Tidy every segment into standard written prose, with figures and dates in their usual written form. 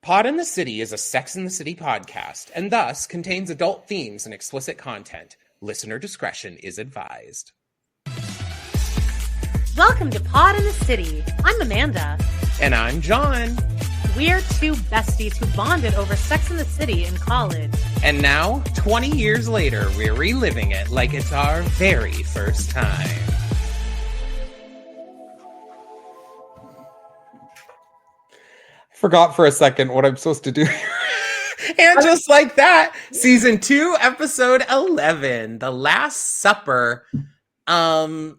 Pod in the City is a Sex in the City podcast and thus contains adult themes and explicit content. Listener discretion is advised. Welcome to Pod in the City. I'm Amanda. And I'm John. We're two besties who bonded over Sex in the City in college. And now, 20 years later, we're reliving it like it's our very first time. Forgot for a second what I'm supposed to do. And just like that, season 2, episode 11, The Last Supper. Oh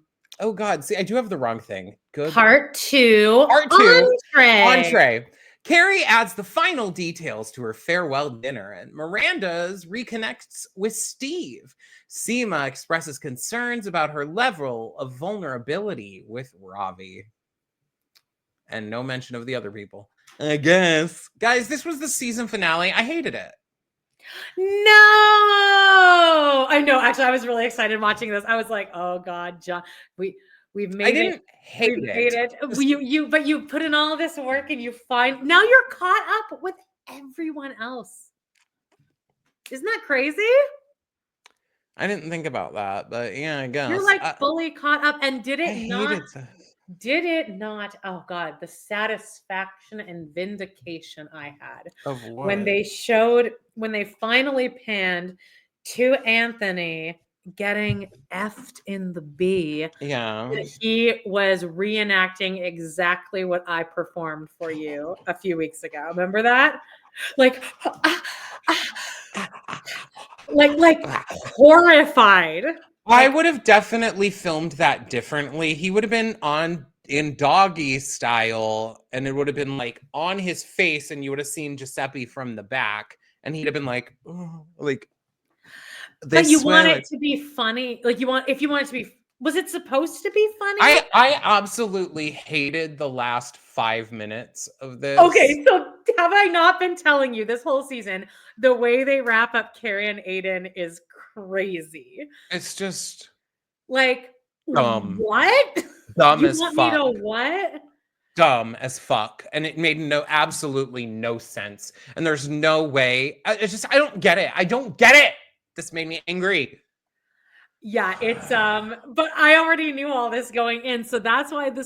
God, see, I do have the wrong thing. Good. Part 2. Entree. Carrie adds the final details to her farewell dinner, and Miranda's reconnects with Steve. Seema expresses concerns about her level of vulnerability with Ravi. And no mention of the other people. I guess. Guys, this was the season finale. I hated it. No! I know. Actually, I was really excited watching this. I was like, oh God, John, we've made it. I didn't hate it. But you put in all this work and now you're caught up with everyone else. Isn't that crazy? I didn't think about that, but yeah, I guess. You're like fully caught up, and did it not? Oh God, the satisfaction and vindication I had of what? when they finally panned to Anthony getting effed in the B. Yeah. He was reenacting exactly what I performed for you a few weeks ago. Remember that? Like horrified. I would have definitely filmed that differently. He would have been in doggy style, and it would have been like on his face, and you would have seen Guissepe from the back, and he'd have been like, oh, like. But you want it to be funny, if you want it to be. Was it supposed to be funny? I absolutely hated the last 5 minutes of this. Okay, so have I not been telling you this whole season? The way they wrap up Carrie and Aiden is crazy. It's just like dumb. What? Dumb as fuck. Me to what? Dumb as fuck, and it made absolutely no sense. And there's no way. I don't get it. I don't get it. This made me angry. Yeah, it's but I already knew all this going in, so that's why I've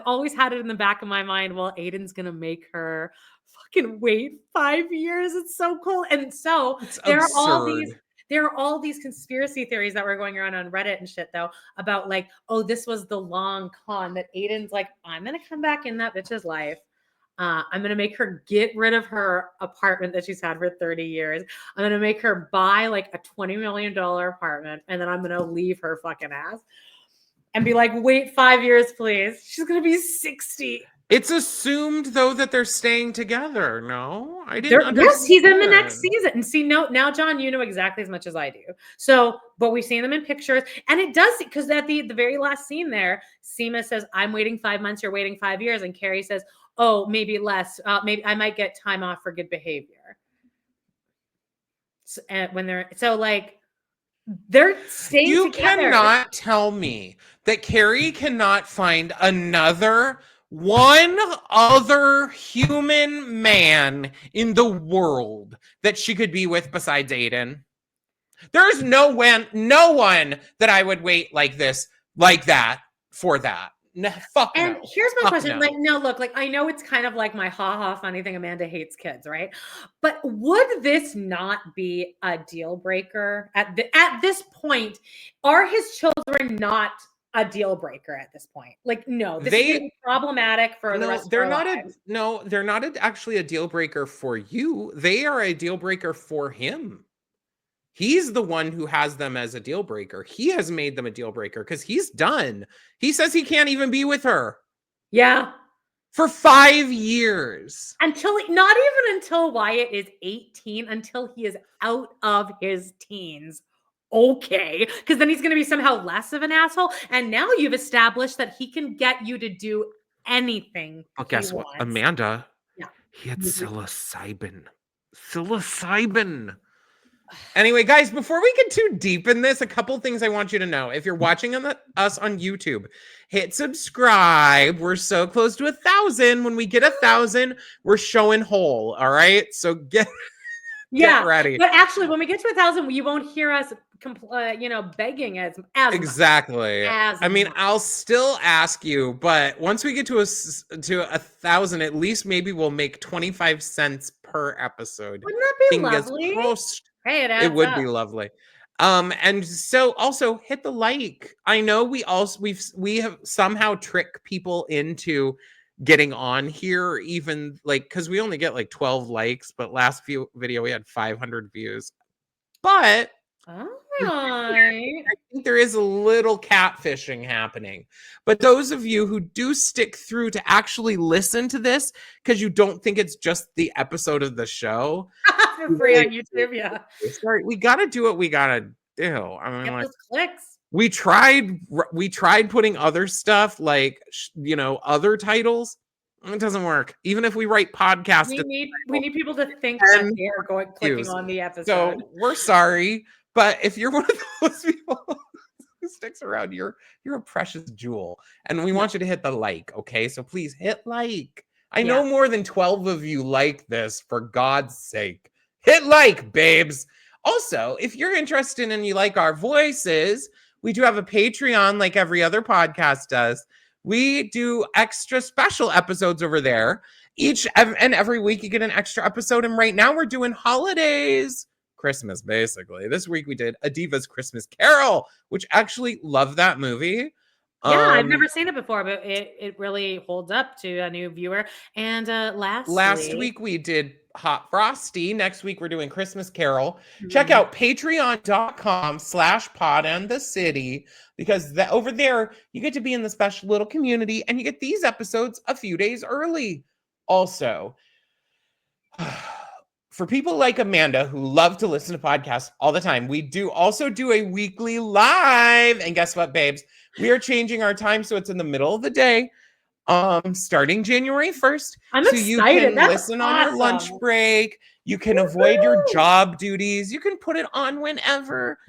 always had it in the back of my mind. Well, Aiden's gonna make her fucking wait 5 years. It's so cool, and so there are all these conspiracy theories that were going around on Reddit and shit, though, about like, oh, this was the long con that Aiden's like, I'm gonna come back in that bitch's life. I'm gonna make her get rid of her apartment that she's had for 30 years. I'm gonna make her buy like a $20 million apartment, and then I'm gonna leave her fucking ass and be like, wait 5 years, please. She's gonna be 60. It's assumed, though, that they're staying together. No, I didn't understand. Yes, he's in the next season. And see, now, John, you know exactly as much as I do. So, but we've seen them in pictures. And it does, because at the very last scene there, Seema says, I'm waiting 5 months, you're waiting 5 years. And Carrie says, oh, maybe less. Maybe I might get time off for good behavior. So, and they're staying you together. You cannot tell me that Carrie cannot find one other human man in the world that she could be with besides Aiden. There's no one that I would wait like that for that. No, fuck and no. Here's my question. No. Look, I know it's kind of like my ha-ha funny thing, Amanda hates kids, right? But would this not be a deal breaker at this point? Are his children not a deal breaker at this point? Like, no, this is problematic for the rest of their lives. They're not actually a deal breaker for you. They are a deal breaker for him. He's the one who has them as a deal breaker. He has made them a deal breaker because he's done. He says he can't even be with her. Yeah. For 5 years. Not even until Wyatt is 18, until he is out of his teens. Okay. Because then he's going to be somehow less of an asshole. And now you've established that he can get you to do anything. Well, guess what, Amanda? Yeah. He had psilocybin. Anyway, guys, before we get too deep in this, a couple things I want you to know. If you're watching us on YouTube, hit subscribe. We're so close to 1,000. When we get 1,000, we're showing whole. All right, so get ready. But actually, when we get to 1,000, you won't hear us, begging as exactly. much. I mean, I'll still ask you, but once we get to 1,000, at least maybe we'll make 25 cents per episode. Wouldn't that be Fingers lovely? crossed. Hey, It would be lovely. And so also hit the like. I know we have somehow tricked people into getting on here, even like because we only get like 12 likes, but last video we had 500 views. But I think there is a little catfishing happening. But those of you who do stick through to actually listen to this because you don't think it's just the episode of the show for free on YouTube, yeah. Sorry, we gotta do what we gotta do. I mean, get like, those clicks. We tried putting other stuff like other titles. It doesn't work. Even if we write podcasts, we need people to think that they are clicking on the episode. So we're sorry, but if you're one of those people who sticks around, you're a precious jewel, and we want you to hit the like. Okay, so please hit like. I know more than 12 of you like this. For God's sake, hit like, babes. Also, if you're interested and you like our voices, we do have a Patreon like every other podcast does. We do extra special episodes over there. Each and every week you get an extra episode. And right now we're doing holidays, Christmas, basically. This week we did A Diva's Christmas Carol, which actually love that movie. Yeah, I've never seen it before, but it really holds up to a new viewer. And last week we did Hot Frosty. Next week we're doing Christmas Carol. Check out patreon.com/podandthecity because over there you get to be in the special little community and you get these episodes a few days early. Also, for people like Amanda who love to listen to podcasts all the time, we do also do a weekly live. And guess what, babes? We are changing our time so it's in the middle of the day. Starting January 1st. I'm so excited. You can That's listen awesome. on your lunch break. You can avoid your job duties. You can put it on whenever.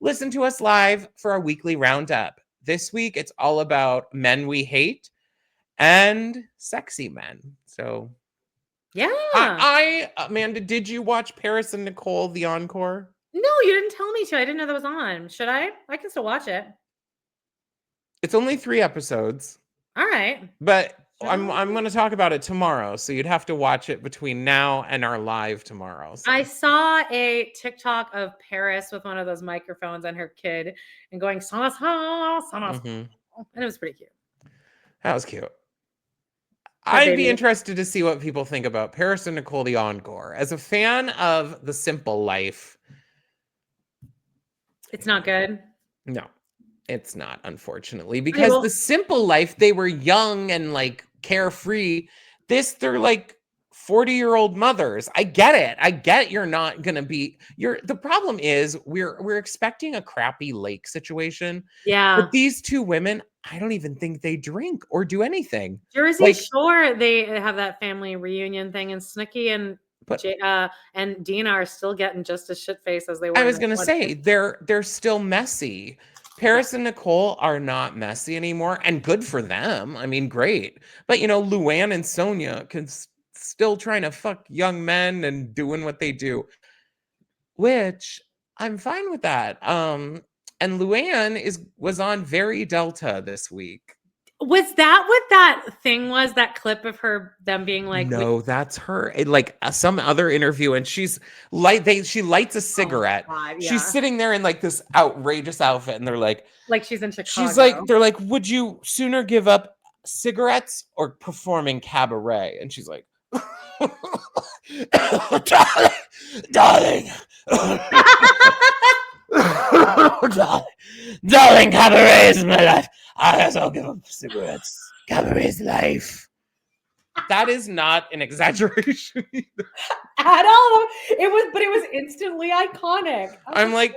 Listen to us live for our weekly roundup. This week, it's all about men we hate and sexy men. So, yeah. Amanda, did you watch Paris and Nicole, the encore? No, you didn't tell me to. I didn't know that was on. Should I? I can still watch it. It's only 3 episodes. All right. But I'm going to talk about it tomorrow. So you'd have to watch it between now and our live tomorrow. So. I saw a TikTok of Paris with one of those microphones and her kid and going, Sana, and it was pretty cute. That was cute. I'd be interested to see what people think about Paris and Nicole, the encore. As a fan of The Simple Life. It's not good. No. It's not, unfortunately, because The Simple Life, they were young and like carefree. They're like 40-year-old mothers. I get it. You're not going to be the problem is we're expecting a crappy lake situation. Yeah. But these 2 women, I don't even think they drink or do anything. Jersey Shore, they have that family reunion thing, and Snooki and Dina are still getting just as shit-faced as they were. I was going to say, they're still messy. Paris and Nicole are not messy anymore, and good for them. I mean, great. But, Luann and Sonia can still trying to fuck young men and doing what they do, which I'm fine with that. And Luann was on Very Delta this week. Was that what that thing was? That clip of them being like, no, that's her. Some other interview, and she's she lights a cigarette. Oh God, yeah. She's sitting there in like this outrageous outfit, and they're like she's in Chicago. She's like, they're like, would you sooner give up cigarettes or performing cabaret? And she's like, darling. Darling, cabaret is my life. I guess I'll give up cigarettes. Cabaret's life. That is not an exaggeration either. At all. It was instantly iconic. I'm like,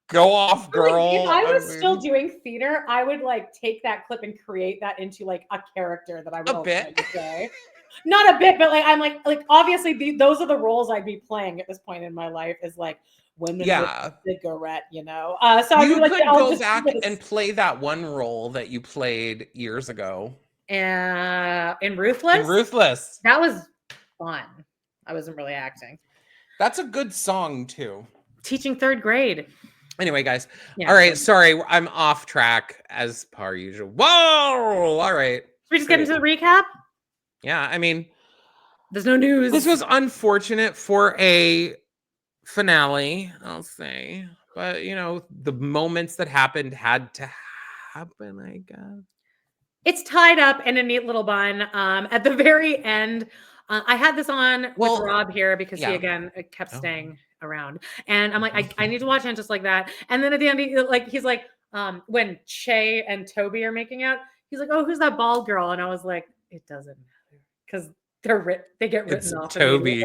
go off, girl. If I was still doing theater, I would take that clip and create that into a character that I would say. Not a bit, but I'm like obviously those are the roles I'd be playing at this point in my life, is women Yeah. with a cigarette, you know. So you could go back and play that one role that you played years ago. In Ruthless? In Ruthless. That was fun. I wasn't really acting. That's a good song, too. Teaching 3rd grade. Anyway, guys. Yeah, all right. Sorry. I'm off track as per usual. Whoa. All right. Should we just get into the recap? Yeah. I mean, there's no news. This was unfortunate for a finale, I'll say. But, you know, the moments that happened had to happen, I guess. It's tied up in a neat little bun. At the very end, I had this on with Rob here because he, again, kept staying around. And I'm like, I need to watch it just like that. And then at the end, he's like, when Che and Toby are making out, he's like, oh, who's that bald girl? And I was like, it doesn't matter because they get written off. Toby.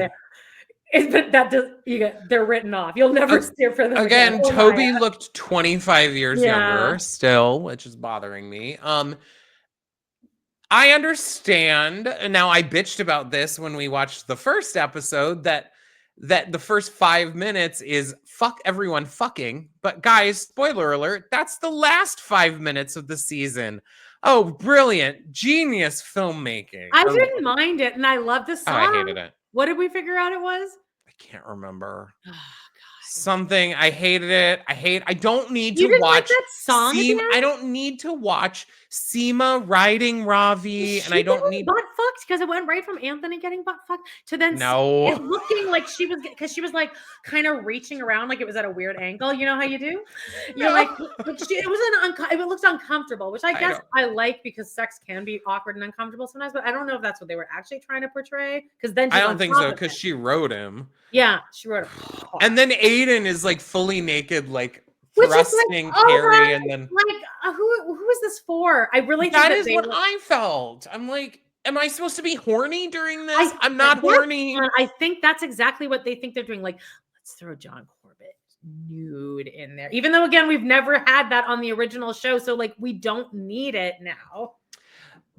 But they're written off. You'll never steer for them again. Toby looked 25 years younger still, which is bothering me. I understand. And now I bitched about this when we watched the first episode that the first 5 minutes is fuck everyone fucking. But guys, spoiler alert, that's the last 5 minutes of the season. Oh, brilliant. Genius filmmaking. I didn't mind it. And I love the song. Oh, I hated it. What did we figure out it was? I can't remember. Oh, God. Something. I hated it. I don't need to watch like that song. I don't need to watch Seema riding Ravi, and I don't need butt fucked because it went right from Anthony getting butt fucked to then it looking like she was like kind of reaching around like it was at a weird angle. You know how you do? You're like it looks uncomfortable, which I guess I like because sex can be awkward and uncomfortable sometimes. But I don't know if that's what they were actually trying to portray. Because then I don't think so because she wrote him. Yeah, she wrote him. And then Aiden is like fully naked, like thrusting Carrie, and then like who is this for? I really think that is what I felt. I'm like, am I supposed to be horny during this? I'm not horny. I think that's exactly what they think they're doing. Like, let's throw John Corbett nude in there, even though again we've never had that on the original show, so like we don't need it now.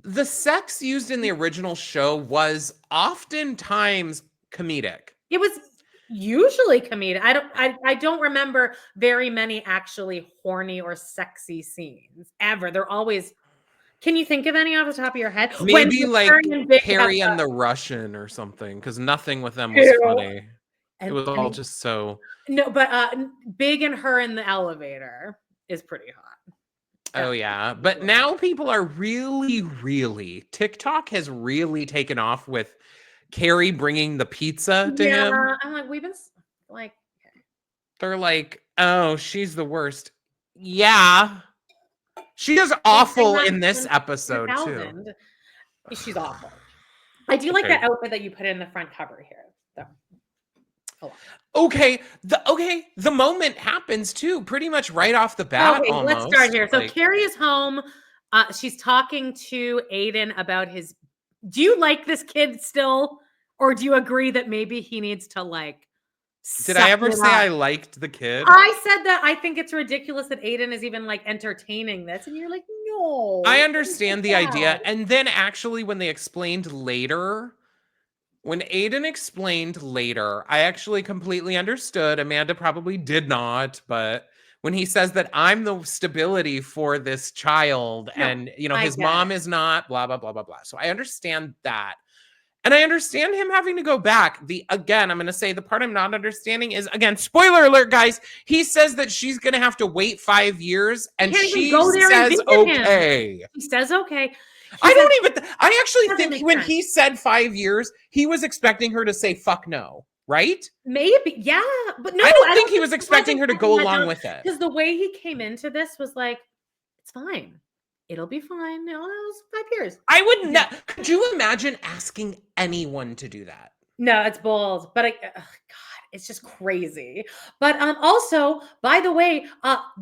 The sex used in the original show was oftentimes comedic. It was usually comedic. I don't remember very many actually horny or sexy scenes ever. They're always. Can you think of any off the top of your head? Maybe like Carrie and the Russian or something, because nothing with them was funny. It was all just so. No, but Big and her in the elevator is pretty hot. Oh yeah, but now people are really TikTok has really taken off with Carrie bringing the pizza to him. I'm like, we've been like, they're like, oh, she's the worst. Yeah, she is awful in this episode too. She's awful. I do like that outfit that you put in the front cover here, though. Okay, the moment happens too, pretty much right off the bat. Okay, let's start here. So Carrie is home. She's talking to Aiden about his. Do you like this kid still, or do you agree that maybe he needs to like? Did I ever say I liked the kid? I said that I think it's ridiculous that Aiden is even like entertaining this, and you're like, no. I understand the idea, and then actually, when they explained later. When Aiden explained later, I actually completely understood. Amanda probably did not, but when he says that I'm the stability for this child and, you know, his mom is not, blah, blah, blah, blah, blah. So I understand that. And I understand him having to go back. Again, I'm going to say the part I'm not understanding is, again, spoiler alert, guys. He says that she's going to have to wait 5 years and she says okay. He says okay. I actually think when he said 5 years, he was expecting her to say fuck no, right? Maybe, yeah. But no, I don't think he was expecting her to go along with it. Because the way he came into this was like, it's fine. It'll be fine. No, it was 5 years. I would not. Could you imagine asking anyone to do that? No, it's bold. But God, it's just crazy. But also, by the way,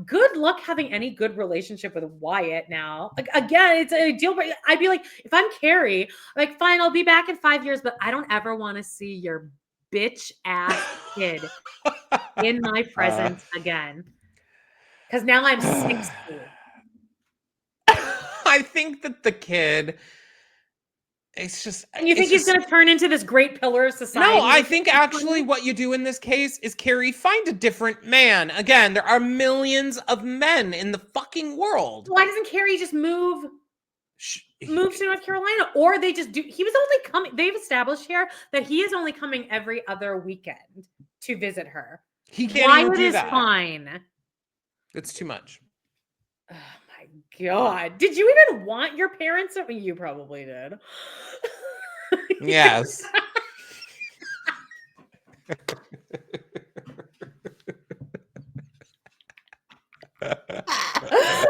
good luck having any good relationship with Wyatt now. Like, again, it's a deal breaker. I'd be like, if I'm Carrie, like, fine, I'll be back in 5 years, but I don't ever want to see your bitch ass kid in my presence again. Because now I'm 60. I think that the kid it's just. And you think he's going to turn into this great pillar of society? No, I think actually what you do in this case is, Carrie, find a different man. Again, there are millions of men in the fucking world. Why doesn't Carrie just move to North Carolina? Or they just do. He was only coming. They've established here that he is only coming every other weekend to visit her. He can't even do that. Is fine. It's too much. Oh my God. Did you even want your parents? I mean, you probably did. Yes.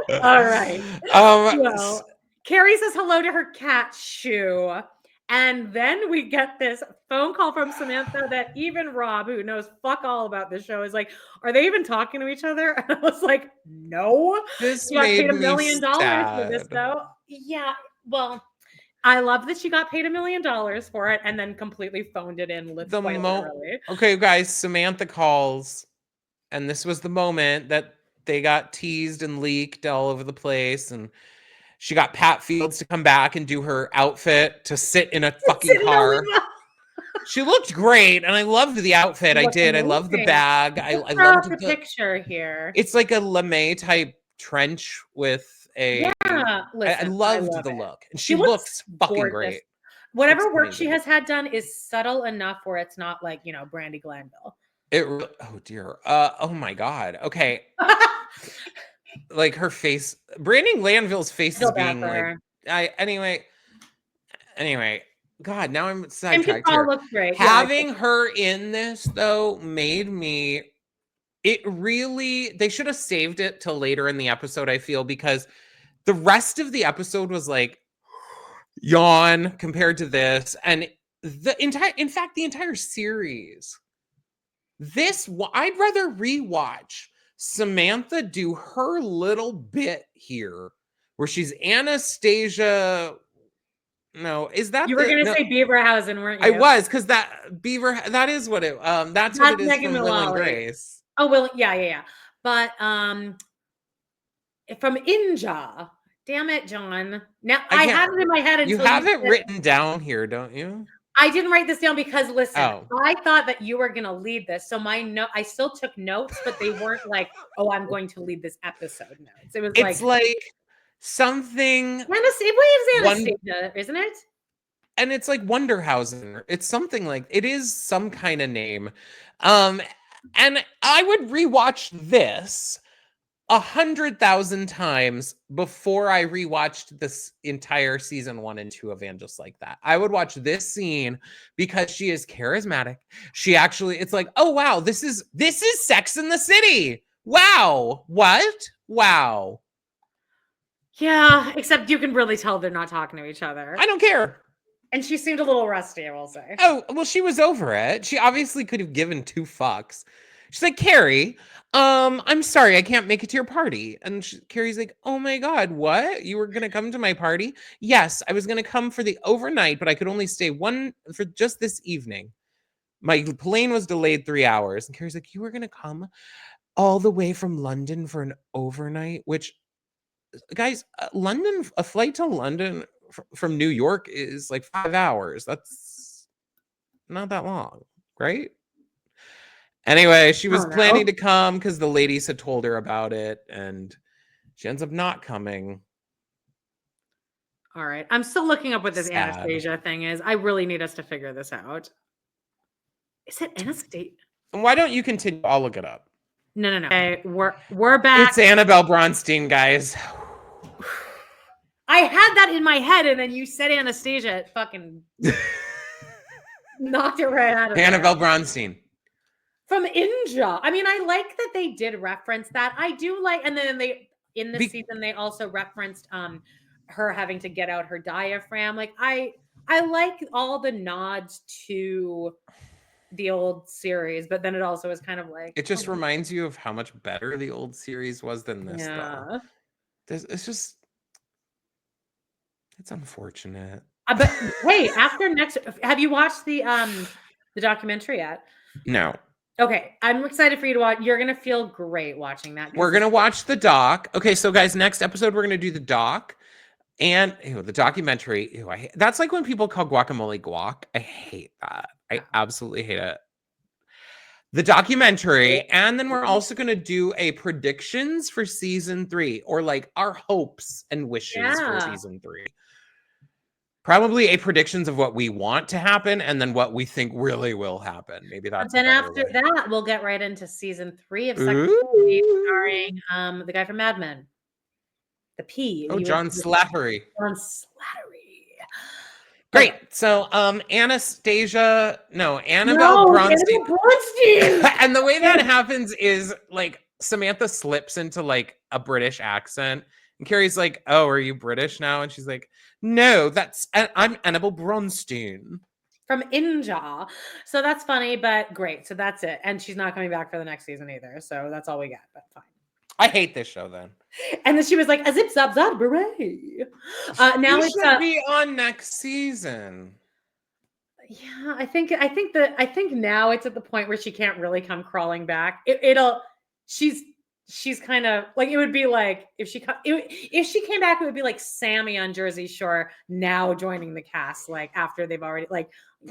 All right. Well, Carrie says hello to her cat, Shoo. And then we get this phone call from Samantha that even Rob, who knows fuck all about this show, is like, are they even talking to each other? And I was like, no. This you got made paid $1 me million sad. for this, though. Yeah, well, I love that she got paid $1 million for it and then completely phoned it in literally. Okay, guys, Samantha calls, and this was the moment that they got teased and leaked all over the place, and she got Pat Fields to come back and do her outfit to sit in a fucking car. She looked great, and I loved the outfit. I did. Amazing. I loved the bag. I loved the picture here. It's like a lame type trench with a. Yeah, listen, I loved the look, and she looks fucking gorgeous. Great. Whatever work she has had done is subtle enough where it's not like, you know, Brandi Glanville. Oh dear. Oh my God. Okay. Like her face, Brandi Glanville's face is being like. Anyway. God, now I'm sidetracked here. Looks great. Having her in this though made me. They should have saved it till later in the episode, I feel, because the rest of the episode was like yawn compared to this, and the entire series. I'd rather rewatch Samantha do her little bit here where she's Anastasia. No, is that you were going to say Beaverhausen, weren't you? I was, because that is what it that's what it is from Will and Grace. Oh, well, yeah. But from Inja, damn it, John. Now I had it in my head. You have it written down here, don't you? I didn't write this down because listen, I thought that you were going to lead this. So I still took notes, but they weren't like, oh, I'm going to lead this episode notes. It was like something. Anastasia, isn't it? And it's like Wonderhausen. It's something like, it is some kind of name. And I would rewatch this 100,000 times before I rewatched this entire season 1 and 2 of And Just Like That. I would watch this scene because she is charismatic. She actually, it's like, oh wow, this is Sex in the City. Wow. What? Wow. Yeah, except you can really tell they're not talking to each other. I don't care. And she seemed a little rusty, I will say. Oh, well, she was over it. She obviously could have given 2 fucks. She's like, Carrie, I'm sorry, I can't make it to your party. And Carrie's like, oh my God, what? You were going to come to my party? Yes, I was going to come for the overnight, but I could only stay for just this evening. My plane was delayed 3 hours. And Carrie's like, you were going to come all the way from London for an overnight? Which, guys, a flight to London from New York is like 5 hours. That's not that long, right? Anyway, she was planning to come because the ladies had told her about it, and she ends up not coming. All right. I'm still looking up what this Anastasia thing is. I really need us to figure this out. Is it Anastasia? Why don't you continue? I'll look it up. No. Okay, we're back. It's Annabelle Bronstein, guys. I had that in my head, and then you said Anastasia. It fucking knocked it right out of Annabelle Bronstein. From Inja. I mean, I like that they did reference that. I do like, and then in this season they also referenced her having to get out her diaphragm. Like I like all the nods to the old series, but then it also is kind of like it just reminds you of how much better the old series was than this. Yeah, it's just it's unfortunate. But hey, have you watched the documentary yet? No. Okay, I'm excited for you to watch. You're going to feel great watching that. We're going to watch the doc. Okay, so guys, next episode, we're going to do the doc. And the documentary, that's like when people call guacamole guac. I hate that. I absolutely hate it. The documentary, and then we're also going to do a predictions for season 3, or like our hopes and wishes for season 3. Probably a predictions of what we want to happen, and then what we think really will happen. Maybe that's. But then after that, we'll get right into season 3 of Sex and the City, starring the guy from Mad Men, the P. Oh, John Slattery. John Slattery. Great. So, Annabelle Bronstein. And the way that happens is like Samantha slips into like a British accent, and Carrie's like, "Oh, are you British now?" And she's like, "No, I'm Annabelle Bronstein from Inja." So that's funny, but great. So that's it. And she's not coming back for the next season either. So that's all we got. But fine. I hate this show then. And then she was like, a zip zap zap beret. Now it should be on next season. Yeah, I think now it's at the point where she can't really come crawling back. She's kind of like, it would be like if she came back, it would be like Sammy on Jersey Shore now joining the cast, like after they've already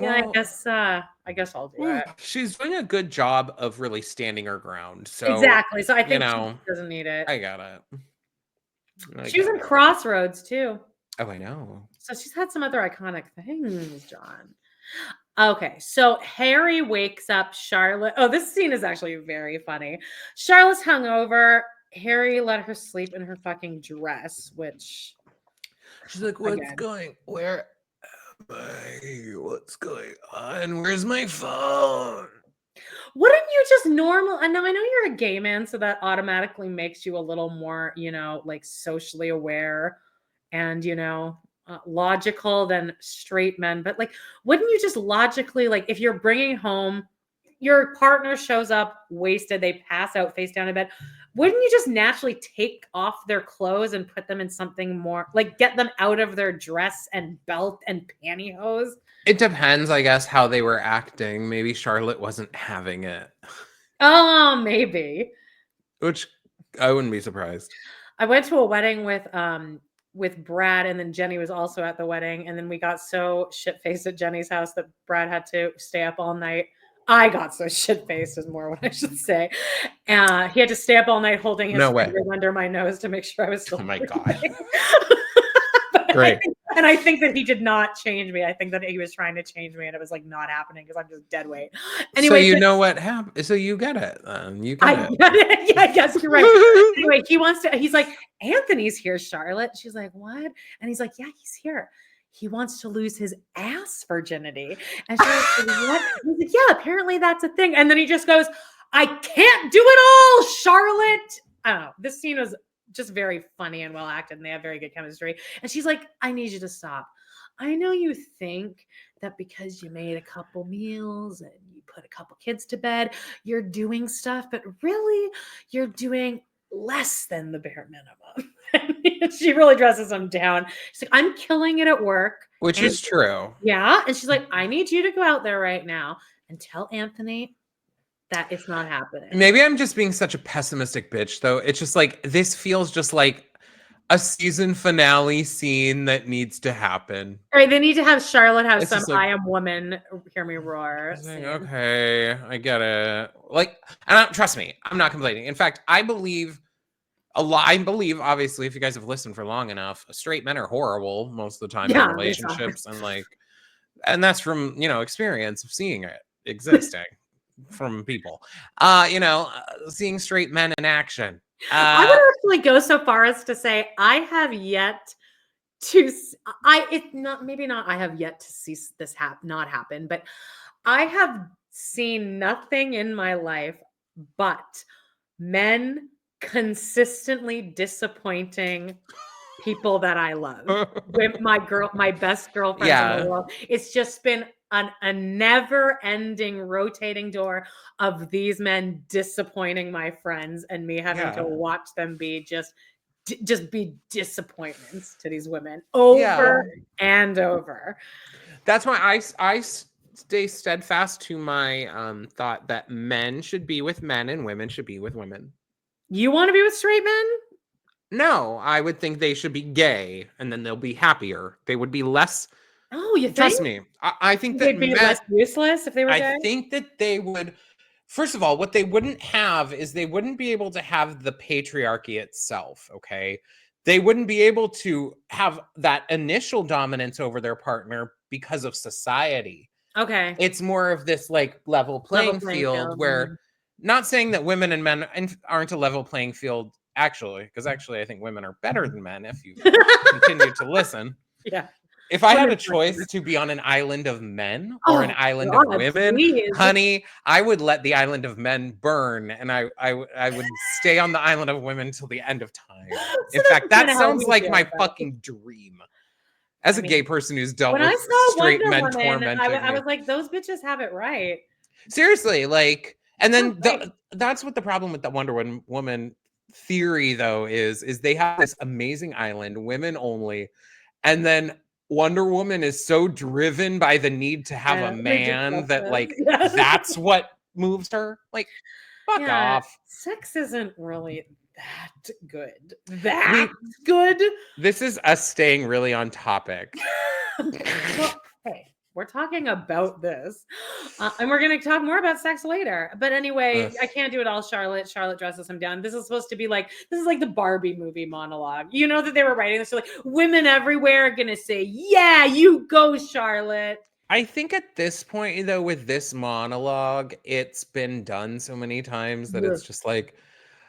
I guess I'll do it. She's doing a good job of really standing her ground. So exactly. So I think she doesn't need it. I got it. She was in Crossroads too. Oh, I know. So she's had some other iconic things, John. Okay, so Harry wakes up Charlotte. Oh, this scene is actually very funny. Charlotte's hungover. Harry let her sleep in her fucking dress, which she's like, what's going on? Where's my phone? Wouldn't you just normal? And now I know you're a gay man, so that automatically makes you a little more, like socially aware and, logical than straight men. But like, wouldn't you just logically, like, if you're bringing home your partner shows up wasted, they pass out face down in bed, wouldn't you just naturally take off their clothes and put them in something more, like get them out of their dress and belt and pantyhose? It depends, I guess, how they were acting. Maybe Charlotte wasn't having it. Oh, maybe. Which I wouldn't be surprised. I went to a wedding with Brad, and then Jenny was also at the wedding, and then we got so shit-faced at Jenny's house that Brad had to stay up all night. I got so shit-faced is more what I should say. He had to stay up all night holding his fingers under my nose to make sure I was still Oh my God. Great. I think that he did not change me. I think that he was trying to change me, and it was like not happening because I'm just dead weight. Anyway, so know what happened. So you get it. You get it. Yeah, I guess you're right. Anyway, he's like, Anthony's here, Charlotte. She's like, what? And he's like, yeah, he's here. He wants to lose his ass virginity. And Charlotte's like, what? He's like, yeah, apparently that's a thing. And then he just goes, I can't do it all, Charlotte. I don't know. This scene was just very funny and well acted, and they have very good chemistry. And she's like, I need you to stop. I know you think that because you made a couple meals and you put a couple kids to bed, you're doing stuff, but really you're doing less than the bare minimum. She really dresses him down. She's like, I'm killing it at work. Which is true. Yeah. And she's like, I need you to go out there right now and tell Anthony that it's not happening. Maybe I'm just being such a pessimistic bitch, though. It's just like, this feels just like a season finale scene that needs to happen. All right, they need to have Charlotte have some like, I am woman, hear me roar. Like, okay, I get it. Like, and trust me, I'm not complaining. In fact, I believe obviously, if you guys have listened for long enough, straight men are horrible most of the time in relationships, and that's from experience of seeing it existing. From people, seeing straight men in action. I would actually go so far as to say I have yet to. I have yet to see this not happen, but I have seen nothing in my life but men consistently disappointing people that I love. With my best girlfriends in the world. It's just been a never-ending rotating door of these men disappointing my friends and me having to watch them be just be disappointments to these women over and over. That's why I stay steadfast to my thought that men should be with men and women should be with women. You want to be with straight men? No, I would think they should be gay, and then they'll be happier. They would be less. Oh, you Trust think? me, I think that They'd be men. less useless if they were I gay? think that they would. First of all, what they wouldn't have is they wouldn't be able to have the patriarchy itself. Okay, they wouldn't be able to have that initial dominance over their partner because of society. Okay. It's more of this like level Level playing playing field field. where, not saying that women and men aren't a level playing field, actually, because actually I think women are better than men if you continue to listen. Yeah. If I had a 100%. choice to be on an island of men or an Oh, island of God, women, please. honey, I would let the island of men burn, and I would stay on the island of women till the end of time. So In fact, that's that kinda how sounds we like feel my about it. fucking dream. As I a gay mean, person who's dealt when I with saw straight Wonder men Woman, tormenting I me. was like, those bitches have it right. Seriously, like, and So then great. that's what the problem with the Wonder Woman theory though is they have this amazing island, women only, and then Wonder Woman is so driven by the need to have a Like just man that justice. like Yeah. that's what moves her. Like, fuck Yeah, off. sex isn't really that good. We That good? This is us staying really on topic. Well, hey, we're talking about this. And we're going to talk more about sex later. But anyway, Ugh. I can't do it all, Charlotte. Charlotte dresses him down. This is supposed to be like, this is like the Barbie movie monologue. You know that they were writing this. So like, women everywhere are going to say, yeah, you go, Charlotte. I think at this point, though, with this monologue, it's been done so many times that Ugh. it's just like,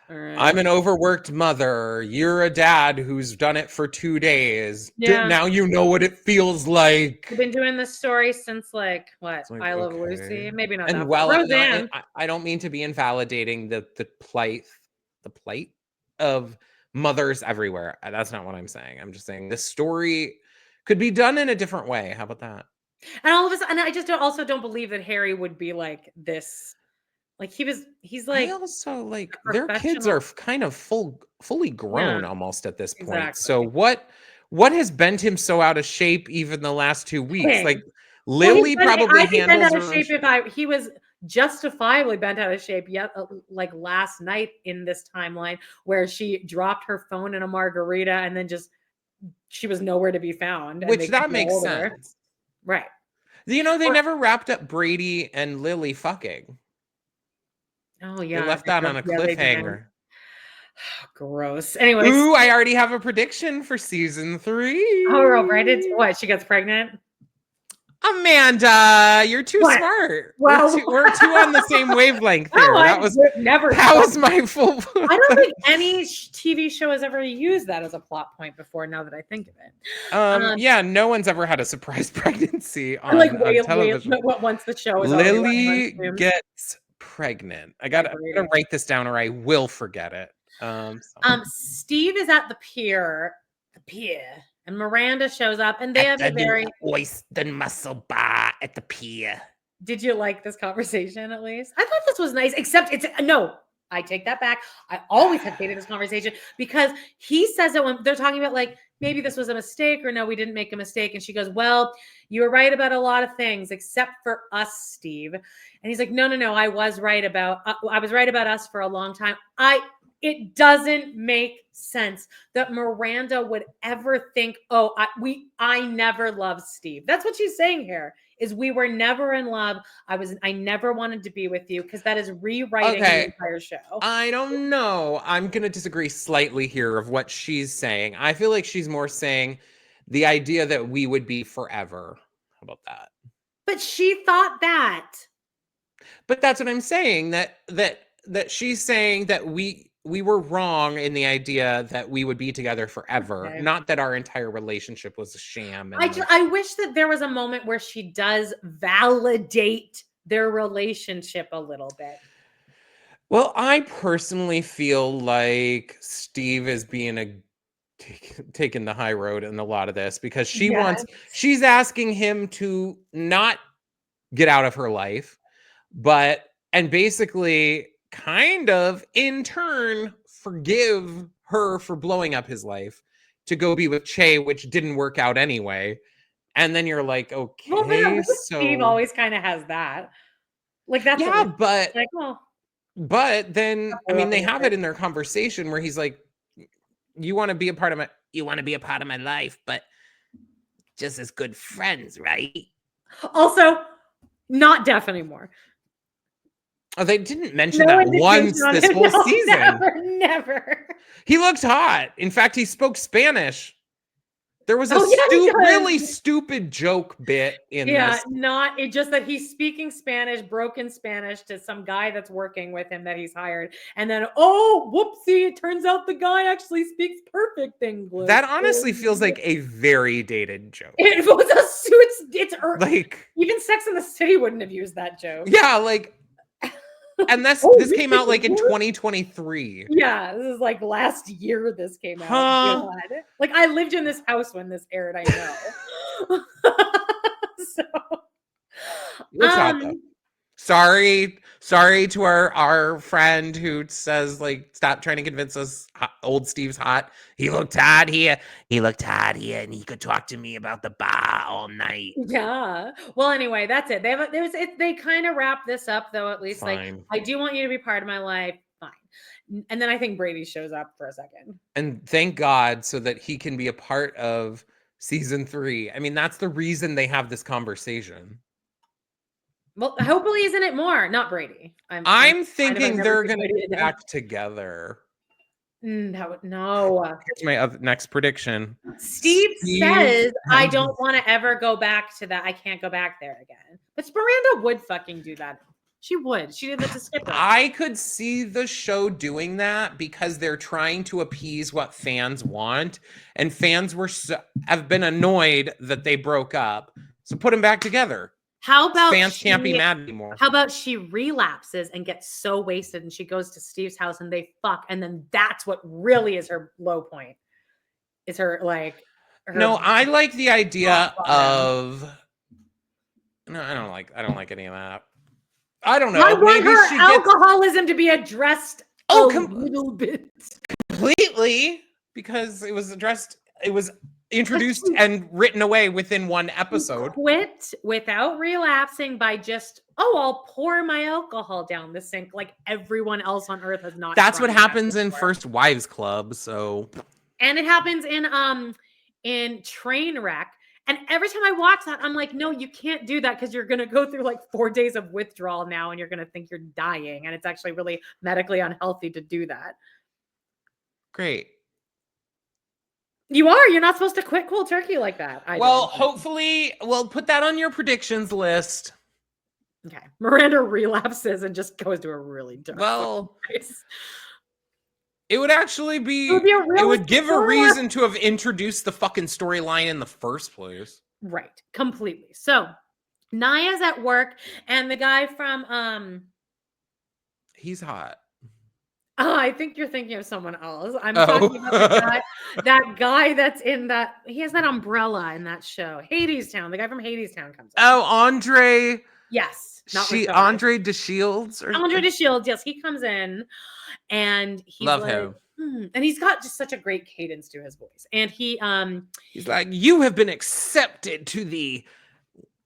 All right. I'm an overworked mother. You're a dad who's done it for 2 days. Yeah. Now you know what it feels like. We've been doing this story since like what? It's like, I Love okay. Lucy. Maybe not And that while far. Roseanne. I don't mean to be invalidating the plight of mothers everywhere. That's not what I'm saying. I'm just saying this story could be done in a different way. How about that? And all of a sudden, I just also don't believe that Harry would be like this. Like he's I like also like a their kids are professional. kind of fully grown Yeah, almost at this point. So exactly. what has bent him so out of shape even the last 2 weeks? Like King. Well, Lily probably I'd be bent handles out of her. shape if he was justifiably bent out of shape yet like last night in this timeline where she dropped her phone in a margarita and then just she was nowhere to be found and Which they couldn't that get makes hold of her. sense. Right. You know, they Or, never wrapped up Brady and Lily fucking. oh They yeah, left that on a they did. cliffhanger. Gross. Anyways. Ooh, I already have a prediction for season 3. Oh, girl, right? It's what? She gets pregnant? Amanda, you're too What? smart. Well, We're two on the same wavelength no, here. I That was never. my full. I don't think any TV show has ever used that as a plot point before. Now that I think of it, Yeah, no one's ever had a surprise pregnancy or like on wait, television. once the show is already Lily running on streams. gets pregnant. I'm gonna write this down or I will forget it. Steve is at the pier, and Miranda shows up, and they have a very oyster mussel bar at the pier. Did you like this conversation at least? I thought this was nice, except it's no. I take that back. I always have hated this conversation because he says it when they're talking about like maybe this was a mistake or no, we didn't make a mistake. And she goes, well, you were right about a lot of things except for us, Steve. And he's like, no, I was right about us for a long time. It doesn't make sense that Miranda would ever think, oh, I never loved Steve. That's what she's saying here. Is we were never in love. I never wanted to be with you because that is rewriting the entire show. I don't know. I'm going to disagree slightly here of what she's saying. I feel like she's more saying the idea that we would be forever. How about that? But she thought that. But that's what I'm saying, that she's saying that we were wrong in the idea that we would be together forever. Okay. Not that our entire relationship was a sham. I wish that there was a moment where she does validate their relationship a little bit. Well, I personally feel like Steve is being taking the high road in a lot of this because she's asking him to not get out of her life, and basically kind of in turn forgive her for blowing up his life to go be with Che, which didn't work out anyway. And then you're like, okay, well, so Steve always kind of has that. Like that's but like, well, but then I mean they have it in their conversation where he's like, You want to be a part of my life, but just as good friends, right? Also, not deaf anymore. Oh, they didn't mention that once this whole season. Never. He looked hot. In fact, he spoke Spanish. There was a really stupid joke bit in this. It's just that he's speaking Spanish, broken Spanish, to some guy that's working with him that he's hired. And then, whoopsie, it turns out the guy actually speaks perfect English. That honestly feels like a very dated joke. It was it's like, even Sex and the City wouldn't have used that joke. Yeah, like, and this came out like in 2023. Yeah, this is like last year this came out. God. Like, I lived in this house when this aired, I know. So sorry to our friend who says, like, stop trying to convince us old Steve's hot. He looked hot here. And he could talk to me about the bar all night. Yeah. Well, anyway, that's it. They kind of wrap this up, though, at least. Fine. Like, I do want you to be part of my life. Fine. And then I think Brady shows up for a second. And thank God, so that he can be a part of season 3. I mean, that's the reason they have this conversation. Well, hopefully he's in it more. Not Brady. I'm thinking they're going to get back together. No. Here's my next prediction. Steve says, I don't want to ever go back to that. I can't go back there again. But Miranda would fucking do that. She would. She did that to Skipper. I could see the show doing that because they're trying to appease what fans want. And fans have been annoyed that they broke up. So put them back together. How about fans can't be mad anymore? How about she relapses and gets so wasted and she goes to Steve's house and they fuck, and then that's what really is her low point. Is her like? No, I like the idea of. No, I don't like any of that. I don't know. I want her alcoholism to be addressed a little bit completely, because it was addressed. It was introduced and written away within one episode. Quit without relapsing by just, I'll pour my alcohol down the sink like everyone else on earth has not. That's what happens in First Wives Club. So, and it happens in Trainwreck. And every time I watch that, I'm like, no, you can't do that, because you're going to go through like 4 days of withdrawal now and you're going to think you're dying. And it's actually really medically unhealthy to do that. Great. You are. You're not supposed to quit cold turkey like that. Hopefully, we'll put that on your predictions list. Okay. Miranda relapses and just goes to a really dark place. It would actually be. It would give a reason to have introduced the fucking storyline in the first place. Right. Completely. So, Nya's at work, and the guy from he's hot. Oh, I think you're thinking of someone else. I'm talking about that guy that's in that. He has that umbrella in that show, Hadestown. The guy from Hadestown comes. Oh, Entree. Yes, Andre DeShields. Andre DeShields. Yes, he comes in, and he's love him. And he's got just such a great cadence to his voice. And he's like, "You have been accepted to the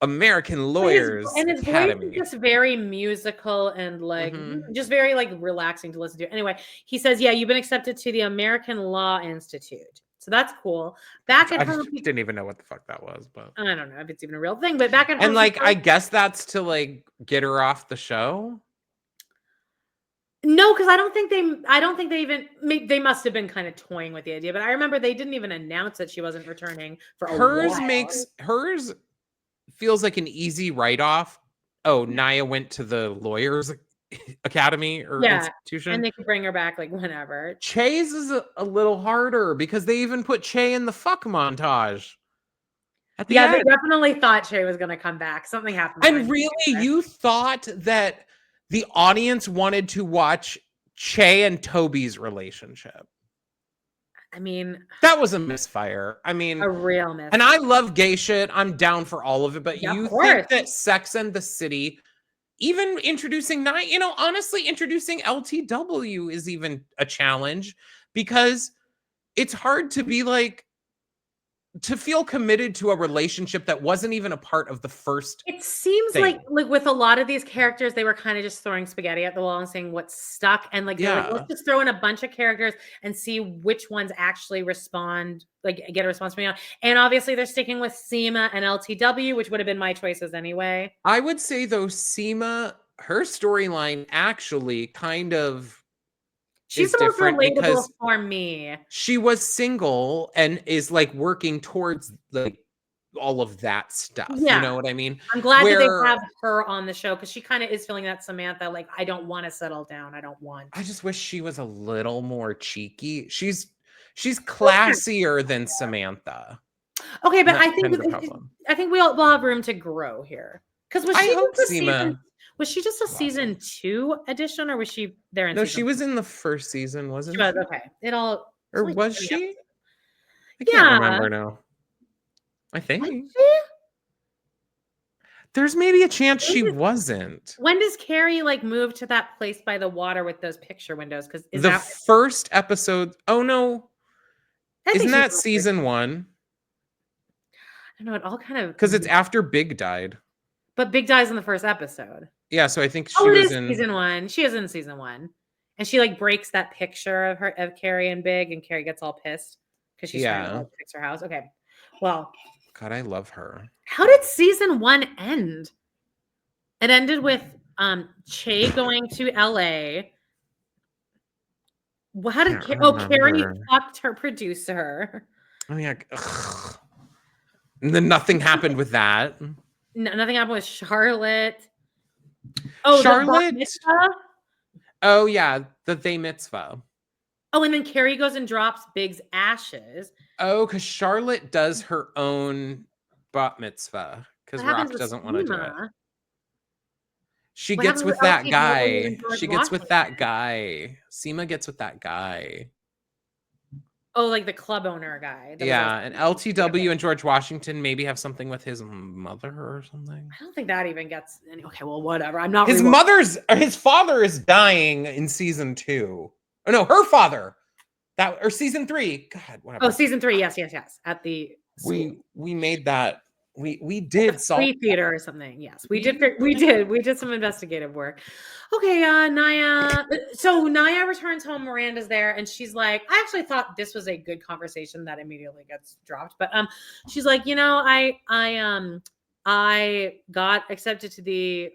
American Lawyers Academy." Voice is just very musical and like just very like relaxing to listen to. Anyway, he says, "Yeah, you've been accepted to the American Law Institute." So that's cool. Back at home, I didn't even know what the fuck that was, but I don't know if it's even a real thing. But back at home, and like, I guess that's to like get her off the show. No, because I don't think they even. They must have been kind of toying with the idea, but I remember they didn't even announce that she wasn't returning for a while. Hers feels like an easy write-off. Oh, Nya went to the Lawyers Academy or institution, and they could bring her back like whenever. Che's is a little harder because they even put Che in the fuck montage. At the end. They definitely thought Che was going to come back. Something happened. And really, you thought that the audience wanted to watch Che and Toby's relationship? I mean, that was a misfire. I mean, a real misfire. And I love gay shit. I'm down for all of it. But you think that Sex and the City, even introducing Nya, honestly, introducing LTW is even a challenge, because it's hard to be like, to feel committed to a relationship that wasn't even a part of the first. It seems thing. like with a lot of these characters, they were kind of just throwing spaghetti at the wall and saying what's stuck. And like, they're like, let's just throw in a bunch of characters and see which ones actually respond, like get a response from you. And obviously they're sticking with Seema and LTW, which would have been my choices anyway. I would say though, Seema, her storyline actually kind of She's the most relatable for me. She was single and is like working towards like all of that stuff. Yeah. You know what I mean? I'm glad that they have her on the show because she kind of is feeling that Samantha, like, I don't want to settle down. I just wish she was a little more cheeky. She's classier than Samantha. Okay, but I think we'll have room to grow here. Because was she just a season 2 edition, or was she there in No, she was in the first season, wasn't she? Was, okay. Or was she? I can't remember now. I think. There's maybe a chance she wasn't. When does Carrie like move to that place by the water with those picture windows? Because the first episode. Oh no. Isn't that season 1? I don't know. It all kind of because it's after Big died. But Big dies in the first episode. Yeah, so I think she was in season 1. She is in season 1, and she like breaks that picture of Carrie and Big, and Carrie gets all pissed because she's trying to like, fix her house. Okay, well, God, I love her. How did season 1 end? It ended with Che going to LA. How did Carrie fucked her producer? Oh yeah. Ugh. And then nothing happened with that. No, nothing happened with Charlotte. Oh, Charlotte. Oh yeah, the They Mitzvah. Oh, and then Carrie goes and drops Big's ashes. Oh, because Charlotte does her own bat mitzvah because Rock doesn't want to do it. She gets with that guy. She gets with that guy. Seema gets with that guy. Oh, like the club owner guy. Yeah, and LTW and George Washington maybe have something with his mother or something. I don't think that even gets any. Okay, well, whatever. I'm not. His father is dying in season 2. Oh no, her father. Or season 3. God, whatever. Oh, season 3. Yes. At the school. We made that. We did free theater or something. Yes, we did some investigative work. Okay, Nya. So Nya returns home. Miranda's there, and she's like, I actually thought this was a good conversation that immediately gets dropped. But she's like, I got accepted to the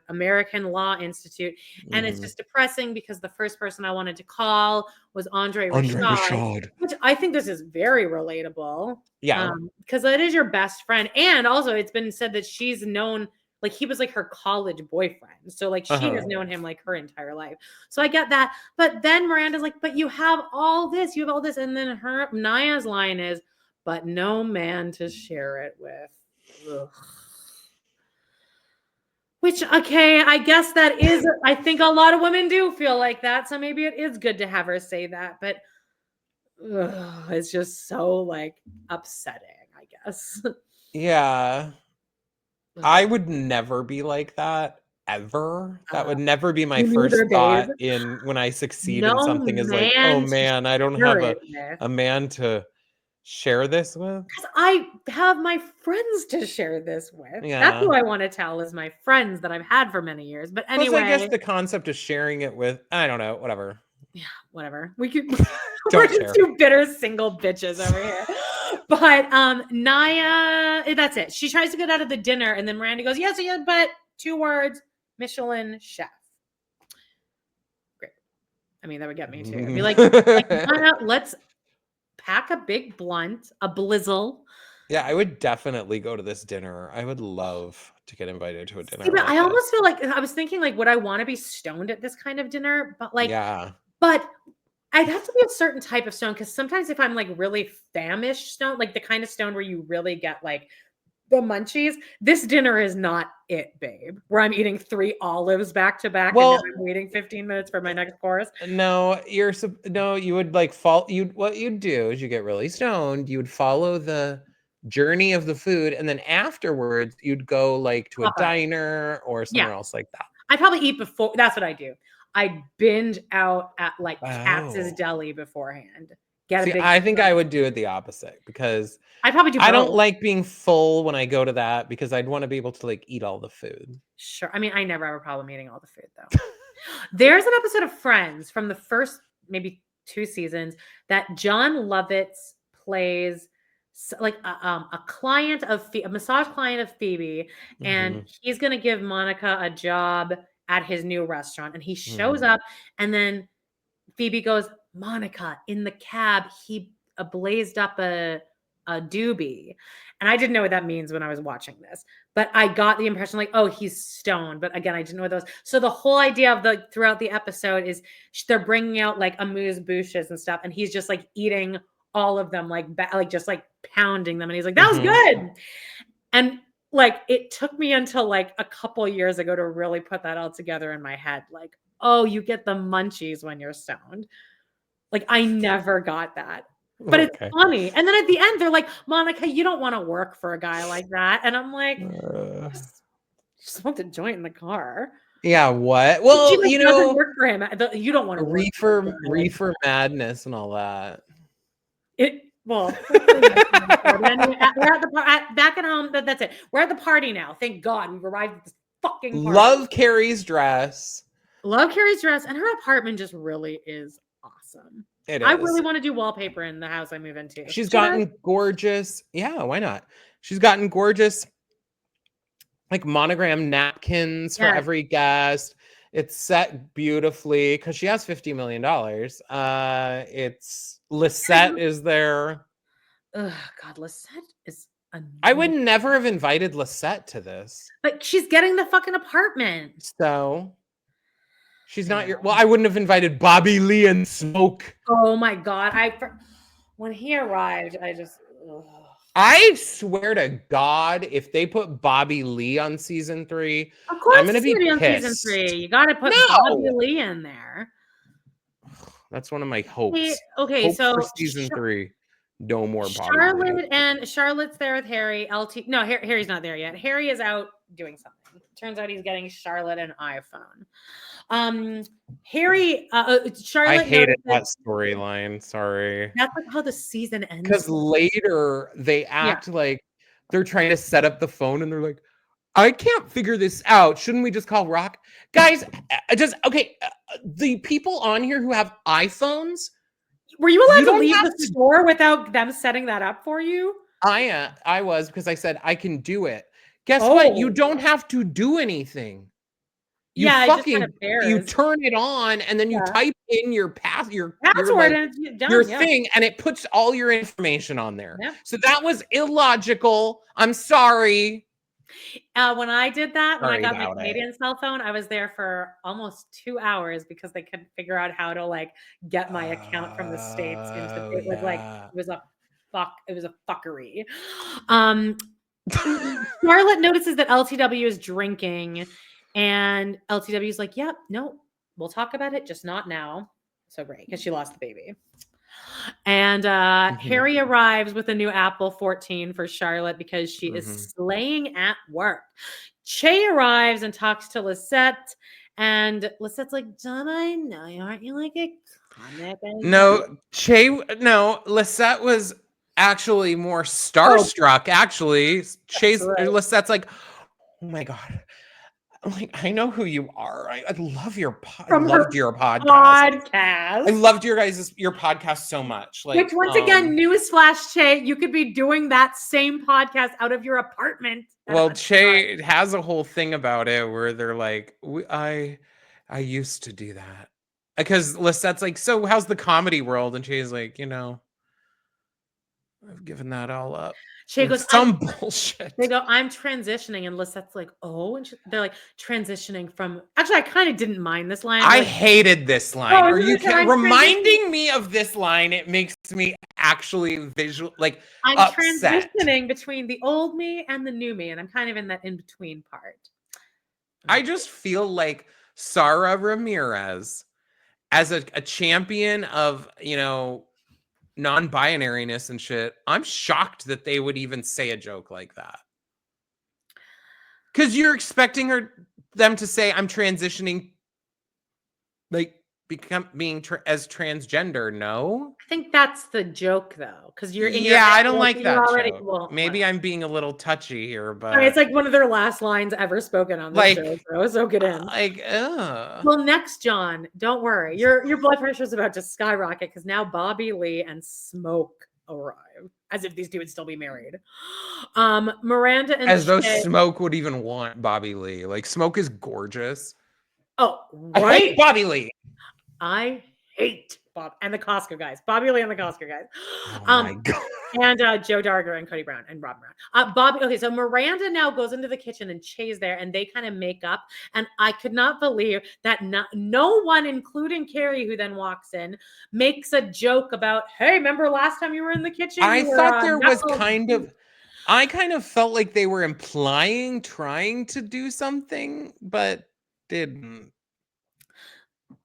American Law Institute, and it's just depressing because the first person I wanted to call was Andre Rashad, which I think this is very relatable. Yeah, because it is your best friend, and also it's been said that she's known, like he was like her college boyfriend, so like she has known him like her entire life. So I get that, but then Miranda's like, but you have all this, and then Nya's line is, but no man to share it with. Ugh. Which, okay, I guess that is, I think a lot of women do feel like that. So maybe it is good to have her say that, but it's just so like upsetting, I guess. Yeah. I would never be like that ever. That would never be my first thought when I succeed in something is like, oh man, I don't have a man to share this with, because I have my friends to share this with. That's who I want to tell, is my friends that I've had for many years. But anyway, plus, I guess the concept of sharing it with, I don't know, whatever. Yeah, whatever. We could. We're just 2 bitter single bitches over here. But Nya, that's it. She tries to get out of the dinner, and then Miranda goes, yes, but 2 words: Michelin chef. Great. I mean, that would get me too. I'd be like let's pack a big blunt, a blizzle. Yeah, I would definitely go to this dinner. I would love to get invited to a dinner. See, but I almost feel like, I was thinking, like, would I want to be stoned at this kind of dinner? But like, but I'd have to be a certain type of stone, because sometimes if I'm like really famished stoned, like the kind of stone where you really get like the munchies, this dinner is not it, babe. Where I'm eating 3 olives back to back, and then I'm waiting 15 minutes for my next course. No, you would like what you'd do is you get really stoned, you would follow the journey of the food, and then afterwards you'd go like to a diner or somewhere else like that. I'd probably eat before. That's what I do. I binge out at like Katz's Deli beforehand. get See, a big. I think I would do it the opposite because I'd probably do I don't both. like being full when I go to that because I'd want to be able to like eat all the food. Sure. I mean, I never have a problem eating all the food though. There's an episode of Friends from the first maybe 2 seasons that John Lovitz plays like a client of a massage client of Phoebe, and he's going to give Monica a job at his new restaurant, and he shows up, and then Phoebe goes, Monica, in the cab, he blazed up a doobie. And I didn't know what that means when I was watching this, but I got the impression like, oh, he's stoned. But again, I didn't know what those. So the whole idea of the throughout the episode is they're bringing out like amuse bouches and stuff, and he's just like eating all of them, like just like pounding them, and he's like, that was good. And like it took me until like a couple years ago to really put that all together in my head, like, oh, you get the munchies when you're stoned. Like I never got that. But it's funny. And then at the end, they're like, Monica, you don't want to work for a guy like that. And I'm like, just smoked a joint in the car. Yeah, what? Well, she, like, you doesn't know, work for him. You don't want to reefer madness and all that. We're at back at home. That's it. We're at the party now. Thank God we've arrived at this fucking party. Love Carrie's dress. Love Carrie's dress, and her apartment just really is awesome. I really want to do wallpaper in the house I move into. She's gotten gorgeous. Yeah, why not? She's gotten gorgeous, like monogram napkins for every guest. It's set beautifully because she has $50 million. It's Lisette is there. Oh God, Lisette is annoying. I would never have invited Lisette to this. But she's getting the fucking apartment. So she's not your. Well, I wouldn't have invited Bobby Lee and Smoke. Oh my God! When he arrived, I just. Ugh. I swear to God, if they put Bobby Lee on season 3, of course I'm gonna be pissed. On season 3. You got to put Bobby Lee in there. That's one of my hopes. Okay, so for season 3, no more Bobby Lee. Charlotte's there with Harry. No, Harry's not there yet. Harry is out doing something. Turns out he's getting Charlotte an iPhone. Charlotte. I hated that storyline. Sorry. That's like how the season ends. Because later they act like they're trying to set up the phone, and they're like, "I can't figure this out. Shouldn't we just call Rock?" Guys, the people on here who have iPhones. Were you allowed to leave the store without them setting that up for you? I was, because I said I can do it. Guess what? You don't have to do anything. You you turn it on, and then you type in your password and it's done, thing, and it puts all your information on there. Yeah. So that was illogical. I'm sorry. When I did that, when I got my Canadian cell phone, I was there for almost 2 hours because they couldn't figure out how to like get my account from the States into it. Was like it was a fuckery. Charlotte notices that LTW is drinking, and LTW is like, "Yep, no, we'll talk about it, just not now." So great, because she lost the baby. And Harry arrives with a new Apple 14 for Charlotte because she is slaying at work. Che arrives and talks to Lisette, and Lisette's like, "Don't I know you? Aren't you like a comic?" Lisette was actually more starstruck. Actually, Lisette's like, "Oh my God. Like, I know who you are. I love your podcast. I loved your podcast so much." Like, which once again, newsflash, Che, you could be doing that same podcast out of your apartment. Well, Che has a whole thing about it where they're like, I used to do that. Because Lisette's like, "So how's the comedy world?" And Che's like, "I've given that all up." Che goes, "Some bullshit." They go, "I'm transitioning," and Lisette's like, "Oh," and they're like, "Transitioning from." Actually, I kind of didn't mind this line. I hated this line. Are you reminding me of this line? It makes me actually visual, like I'm upset. Transitioning between the old me and the new me, and I'm kind of in that in between part. I just feel like Sarah Ramirez, as a champion of non-binariness and shit, I'm shocked that they would even say a joke like that. Because you're expecting them to say, "I'm transitioning," like being as transgender, no? I think that's the joke, though, because you're in your Yeah, head, I don't like you're that already joke. well, Maybe whatever. I'm being a little touchy here, I mean, it's but like one of their last lines ever spoken on this show, so get in. ugh. Well, next, John, don't worry. Your blood pressure is about to skyrocket because now Bobby Lee and Smoke arrive, as if these two would still be married. Miranda and As though Che. Smoke would even want Bobby Lee. Like, Smoke is gorgeous. Oh, I right. hate Bobby Lee. I hate Bob and the Costco guys. Bobby Lee and the Costco guys. Oh my god. And Joe Darger and Cody Brown and Rob Brown. Bobby. Okay, so Miranda now goes into the kitchen and Che's there, and they kind of make up. And I could not believe that no one, including Carrie, who then walks in, makes a joke about, "Hey, remember last time you were in the kitchen? I thought there was I kind of felt like they were trying to do something, but didn't.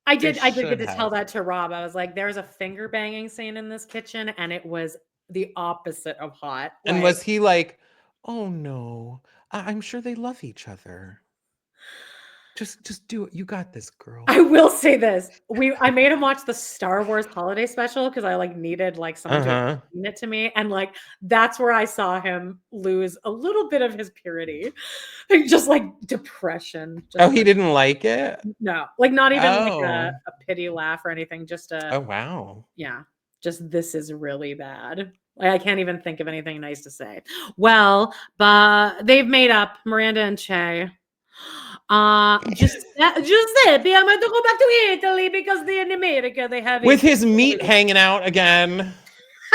I did get to tell that to Rob. I was like, there's a finger banging scene in this kitchen, and it was the opposite of hot. And was he like, oh no, I'm sure they love each other. Just do it. You got this, girl. I will say this. I made him watch the Star Wars holiday special because I needed someone to explain it to me. And that's where I saw him lose a little bit of his purity. Just depression. He didn't like it? No. Not even a pity laugh or anything. Just oh wow. Yeah. Just this is really bad. I can't even think of anything nice to say. Well, but they've made up, Miranda and Che. Giuseppe, I'm going to go back to Italy because in America they have with his meat hanging out again.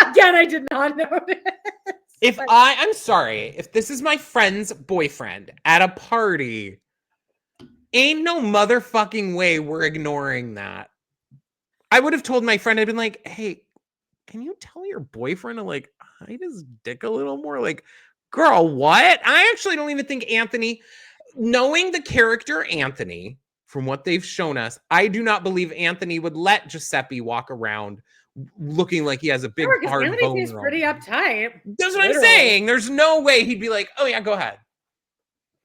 Again, I did not notice. I'm sorry, if this is my friend's boyfriend at a party, ain't no motherfucking way we're ignoring that. I would have told my friend, I'd been like, hey, can you tell your boyfriend to hide his dick a little more? Girl, what? I actually don't even think Anthony, knowing the character Anthony, from what they've shown us, I do not believe Anthony would let Giuseppe walk around looking like he has a big hard Anthony bone. Seems pretty uptight. That's what I'm saying. There's no way he'd be like, oh yeah, go ahead.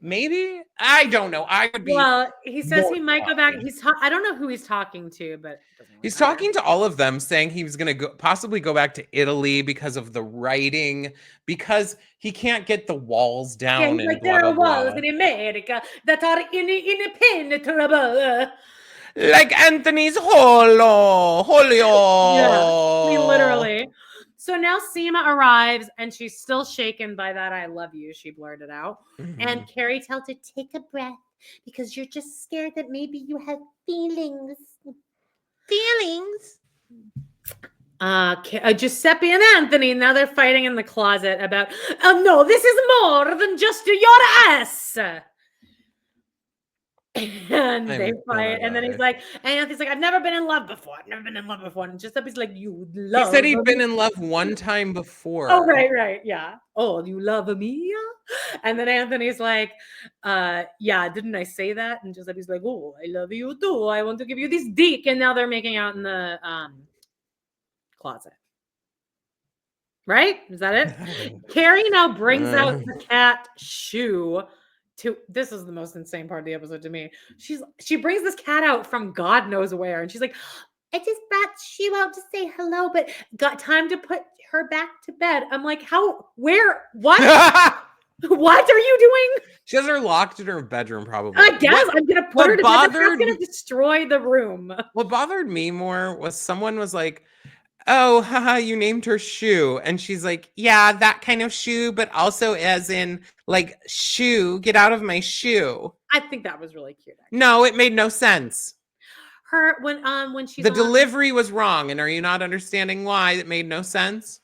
Maybe? I don't know. I would be. Well, he says he might go back. I don't know who he's talking to, but he's talking to all of them, saying he was going to possibly go back to Italy because of the writing, because he can't get the walls down. Yeah, there are walls in America that are impenetrable. Like Anthony's Holio. Yeah, literally. So now Seema arrives and she's still shaken by that I love you, she blurted out. Mm-hmm. And Carrie tells her, take a breath because you're just scared that maybe you have feelings. Giuseppe and Anthony, now they're fighting in the closet about, oh no, this is more than just your ass. And they fight, and then he's like, and Anthony's like, I've never been in love before. And Giuseppe's like, you love. He said he'd been in love one time before. Oh, right, yeah. Oh, you love me? And then Anthony's like, yeah, didn't I say that? And Giuseppe's like, oh, I love you too. I want to give you this dick. And now they're making out in the closet. Right? Is that it? Carrie now brings out the cat shoe. This is the most insane part of the episode to me. She brings this cat out from God knows where, and she's like, I just brought Shoe out to say hello, but got time to put her back to bed. I'm like, where, what? What are you doing? She has her locked in her bedroom, probably. I guess I'm gonna put her to bed. That's gonna destroy the room. What bothered me more was someone was like, oh, haha, you named her Shoe. And she's like, yeah, that kind of shoe, but also as in shoe, get out of my shoe. I think that was really cute. Actually. No, it made no sense. When she's delivery was wrong. And are you not understanding why it made no sense?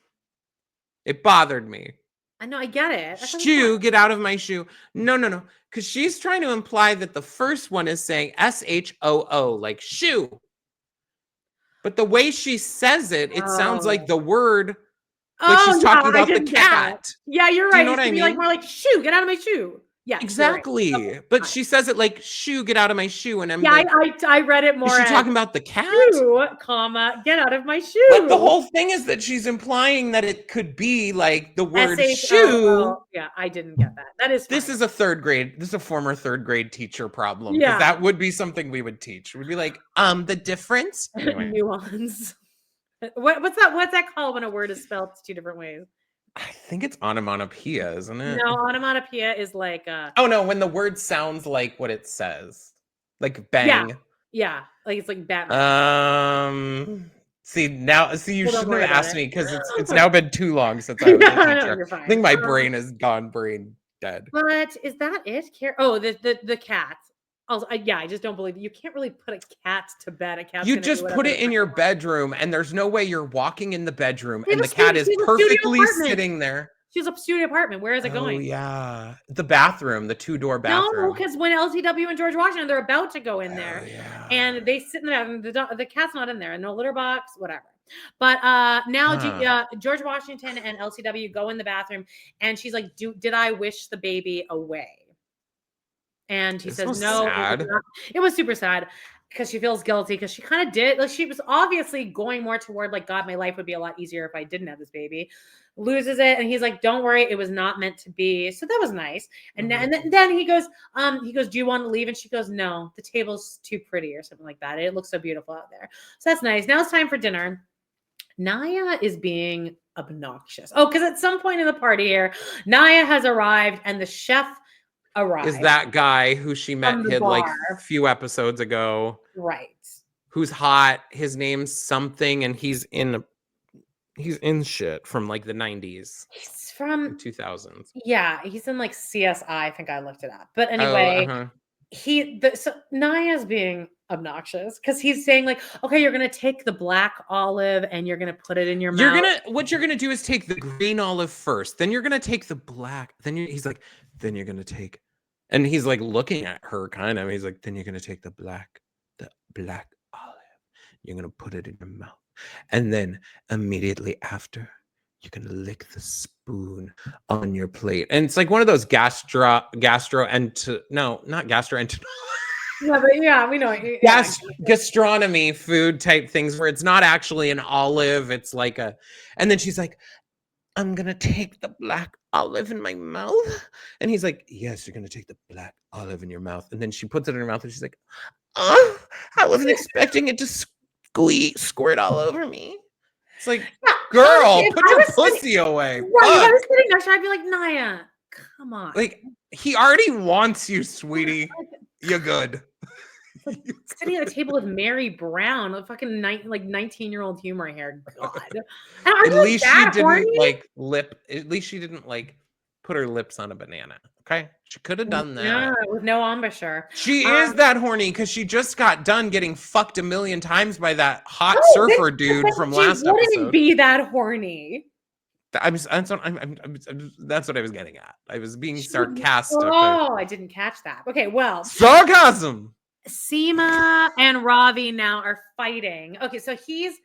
It bothered me. I know, I get it. Shoe, get out of my shoe. No. Because she's trying to imply that the first one is saying SHOO, like shoe. But the way she says it, it sounds like the word, like she's talking about the cat. Yeah, you're right. You know what I mean? More like shoe, get out of my shoe. Yes, Exactly. okay, But she says it like, "Shoo, get out of my shoe." And I'm yeah, like, I read it more is she as talking about the cat? shoe, comma, get out of my But the shoe. whole thing is that she's implying that it could be like the word SHOO. shoe. Yeah, I didn't get that. That is fine. This is a third grade. This is a former third grade teacher problem. Because Yeah. that would be something we would teach. We'd be like, the difference. Anyway. Nuance. What's that called when a word is spelled two different ways? I think it's onomatopoeia, isn't it? No, onomatopoeia is like Oh no, when the word sounds like what it says. Like yeah, bang. yeah, like it's like Batman. See you Well, don't shouldn't worry have about asked it. me because it's now been too long since I was a Yeah, teacher. you're I fine. think my brain is gone brain dead. But is that it? Oh, the cat. Also, yeah, I just don't believe you can't really put a cat to bed. A cat's You gonna do just whatever put the it in fuck your it wants. bedroom, and there's no way you're walking in the bedroom, She and the has cat is she has a studio perfectly apartment. sitting there. She has a studio apartment. Where is it Oh going? yeah, the bathroom, the 2-door No, bathroom. because when LTW and George Washington, they're about to go in Oh there, yeah. and they sit in the bathroom. The cat's not in there, no litter box, whatever. But now George Washington and LCW go in the bathroom, and she's like, "Did I wish the baby away?" And he This says, was "No, it was sad. not." It was super sad because she feels guilty because she kind of did. Like she was obviously going more toward like, God, my life would be a lot easier if I didn't have this baby. Loses it, and he's like, "Don't worry, it was not meant to be." So that was nice. And then he goes, "Do you want to leave?" And she goes, "No, the table's too pretty," or something like that. It looks so beautiful out there. So that's nice. Now it's time for dinner. Nya is being obnoxious. Oh, because at some point in the party here, Nya has arrived, and the chef arrived. Is that guy who she met the hid like bar. a few episodes ago? Right. Who's hot? His name's something, and he's in shit from like the 90s. He's from 2000s. Yeah, he's in like CSI. I think I looked it up. But Oh, anyway, so Naya's being obnoxious because he's saying like, okay, you're gonna take the black olive and you're gonna put it in your mouth. What you're gonna do is take the green olive first, then you're gonna take the black, he's like, then you're gonna take, and he's like looking at her kind of, he's like, then you're gonna take the black olive, you're gonna put it in your mouth, and then immediately after you're gonna lick the spoon on your plate. And it's like one of those Yeah, but yeah, we know. gastronomy food type things where it's not actually an olive, it's like and then she's like, I'm gonna take the black olive in my mouth, and he's like, yes, you're gonna take the black olive in your mouth, and then she puts it in her mouth and she's like, oh, I wasn't expecting it to squirt all over me. It's like, girl, put your pussy away. Right, if I was sitting next to her, I'd be like, Nya, come on. Like, he already wants you, sweetie. You're good. Sitting at a table with Mary Brown, a fucking 19-year-old humor here. God. At least she didn't like put her lips on a banana. Okay, she could have done that. Yeah, with no embouchure. She is that horny because she just got done getting fucked a million times by that hot surfer dude from last episode. She wouldn't be that horny. That's what I was getting at. I was being sarcastic. Oh, I didn't catch that. Okay, well, sarcasm. Seema and Ravi now are fighting. Okay, so he's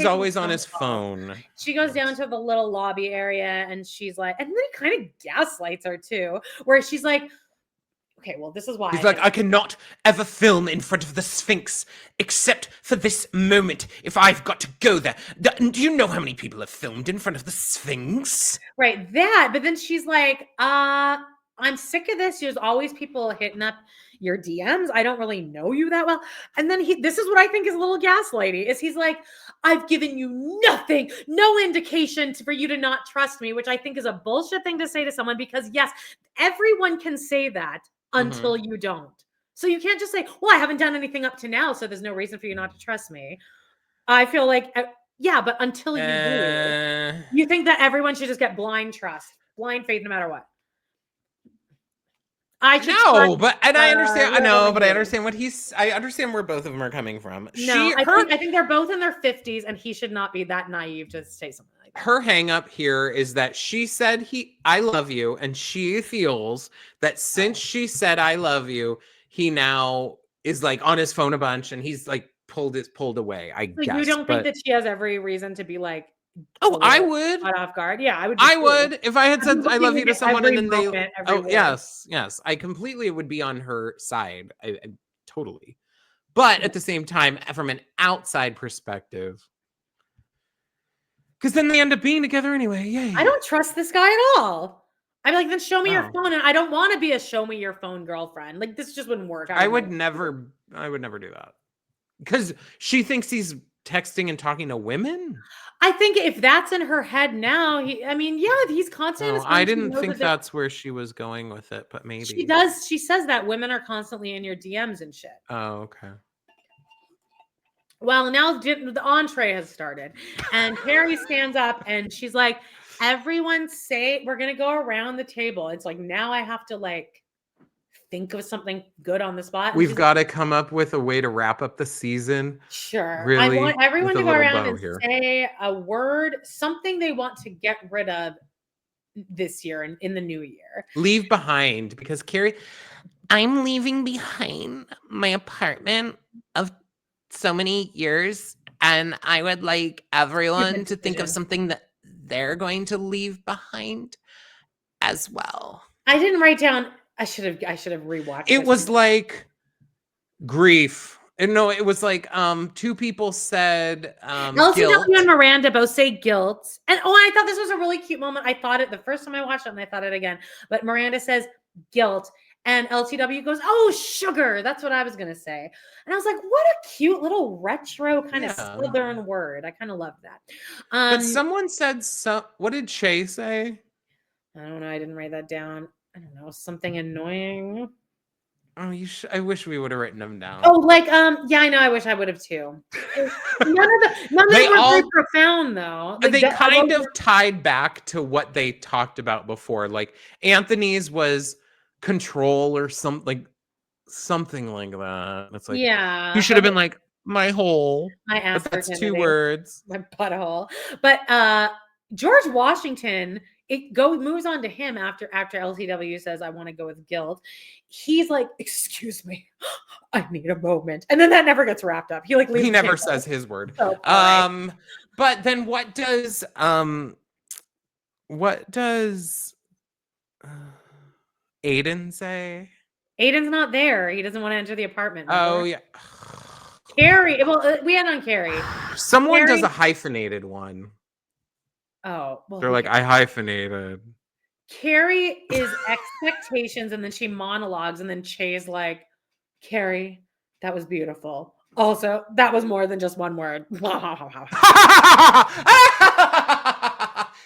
always on his phone. She goes down to the little lobby area and she's like, and then he kind of gaslights her too, where she's like, okay, well, this is why. He's like, I cannot ever film in front of the Sphinx except for this moment if I've got to go there. Do you know how many people have filmed in front of the Sphinx? Right, that. But then she's like, I'm sick of this. There's always people hitting up your DMs. I don't really know you that well. And then this is what I think is a little gaslighty, is he's like, I've given you nothing, no indication for you to not trust me, which I think is a bullshit thing to say to someone because yes, everyone can say that until you don't. So you can't just say, well, I haven't done anything up to now, so there's no reason for you not to trust me. I feel like, yeah, but until you do, you think that everyone should just get blind trust, blind faith, no matter what. I understand what I understand where both of them are coming from. No, I think they're both in their 50s and he should not be that naive to say something like that. Her hang up here is that she said I love you, and she feels that since she said I love you, he now is like on his phone a bunch and he's like pulled away, I guess. You don't think that she has every reason to be like I would. Caught off guard. Yeah, I would. I would if I had said I love you to someone and then moment, oh yes, I completely would be on her side. I totally. But at the same time, from an outside perspective, because then they end up being together anyway. Yay! I don't trust this guy at all. I'm like, then show me your phone, and I don't want to be a show me your phone girlfriend. Like this just wouldn't work. I would never do that because she thinks he's texting and talking to women. I think if that's in her head now, he's constantly. I didn't think that's where she was going with it, but maybe she does. She says that women are constantly in your DMs and shit. Oh, okay. Well, now the entree has started, and Carrie stands up and she's like, "Everyone say we're gonna go around the table." It's like now I have to like think of something good on the spot. We've got to come up with a way to wrap up the season. Sure. Really, I want everyone to go around and say a word, something they want to get rid of this year and in the new year. Leave behind, because Carrie, I'm leaving behind my apartment of so many years, and I would like everyone to think of something that they're going to leave behind as well. I didn't write down. I should have rewatched. It was like grief. And no, it was like two people said LCW and Miranda both say guilt. And I thought this was a really cute moment. I thought it the first time I watched it, and I thought it again. But Miranda says guilt, and LTW goes, "Oh, sugar." That's what I was gonna say. And I was like, what a cute little retro kind of Southern word. I kind of love that. But someone said what did Che say? I don't know. I didn't write that down. I don't know, something annoying. Oh, I wish we would have written them down. Oh, like yeah, I know. I wish I would have too. None of them were very profound though. Like, they kind of tied back to what they talked about before. Like Anthony's was control or something like that. It's like, yeah, you should have been like my hole. My ass. But that's 2 words. My butthole. But George Washington. It moves on to him after LTW says, "I want to go with guilt." He's like, "Excuse me, I need a moment," and then that never gets wrapped up. He like leaves. He never says his word. So but then what does Aiden say? Aiden's not there. He doesn't want to enter the apartment. Oh yeah. Carrie. Well, we had on Carrie. Someone does a hyphenated one. Oh, well, they're like, I hyphenated. Carrie is expectations, and then she monologues, and then Che's like, "Carrie, that was beautiful. Also, that was more than just one word."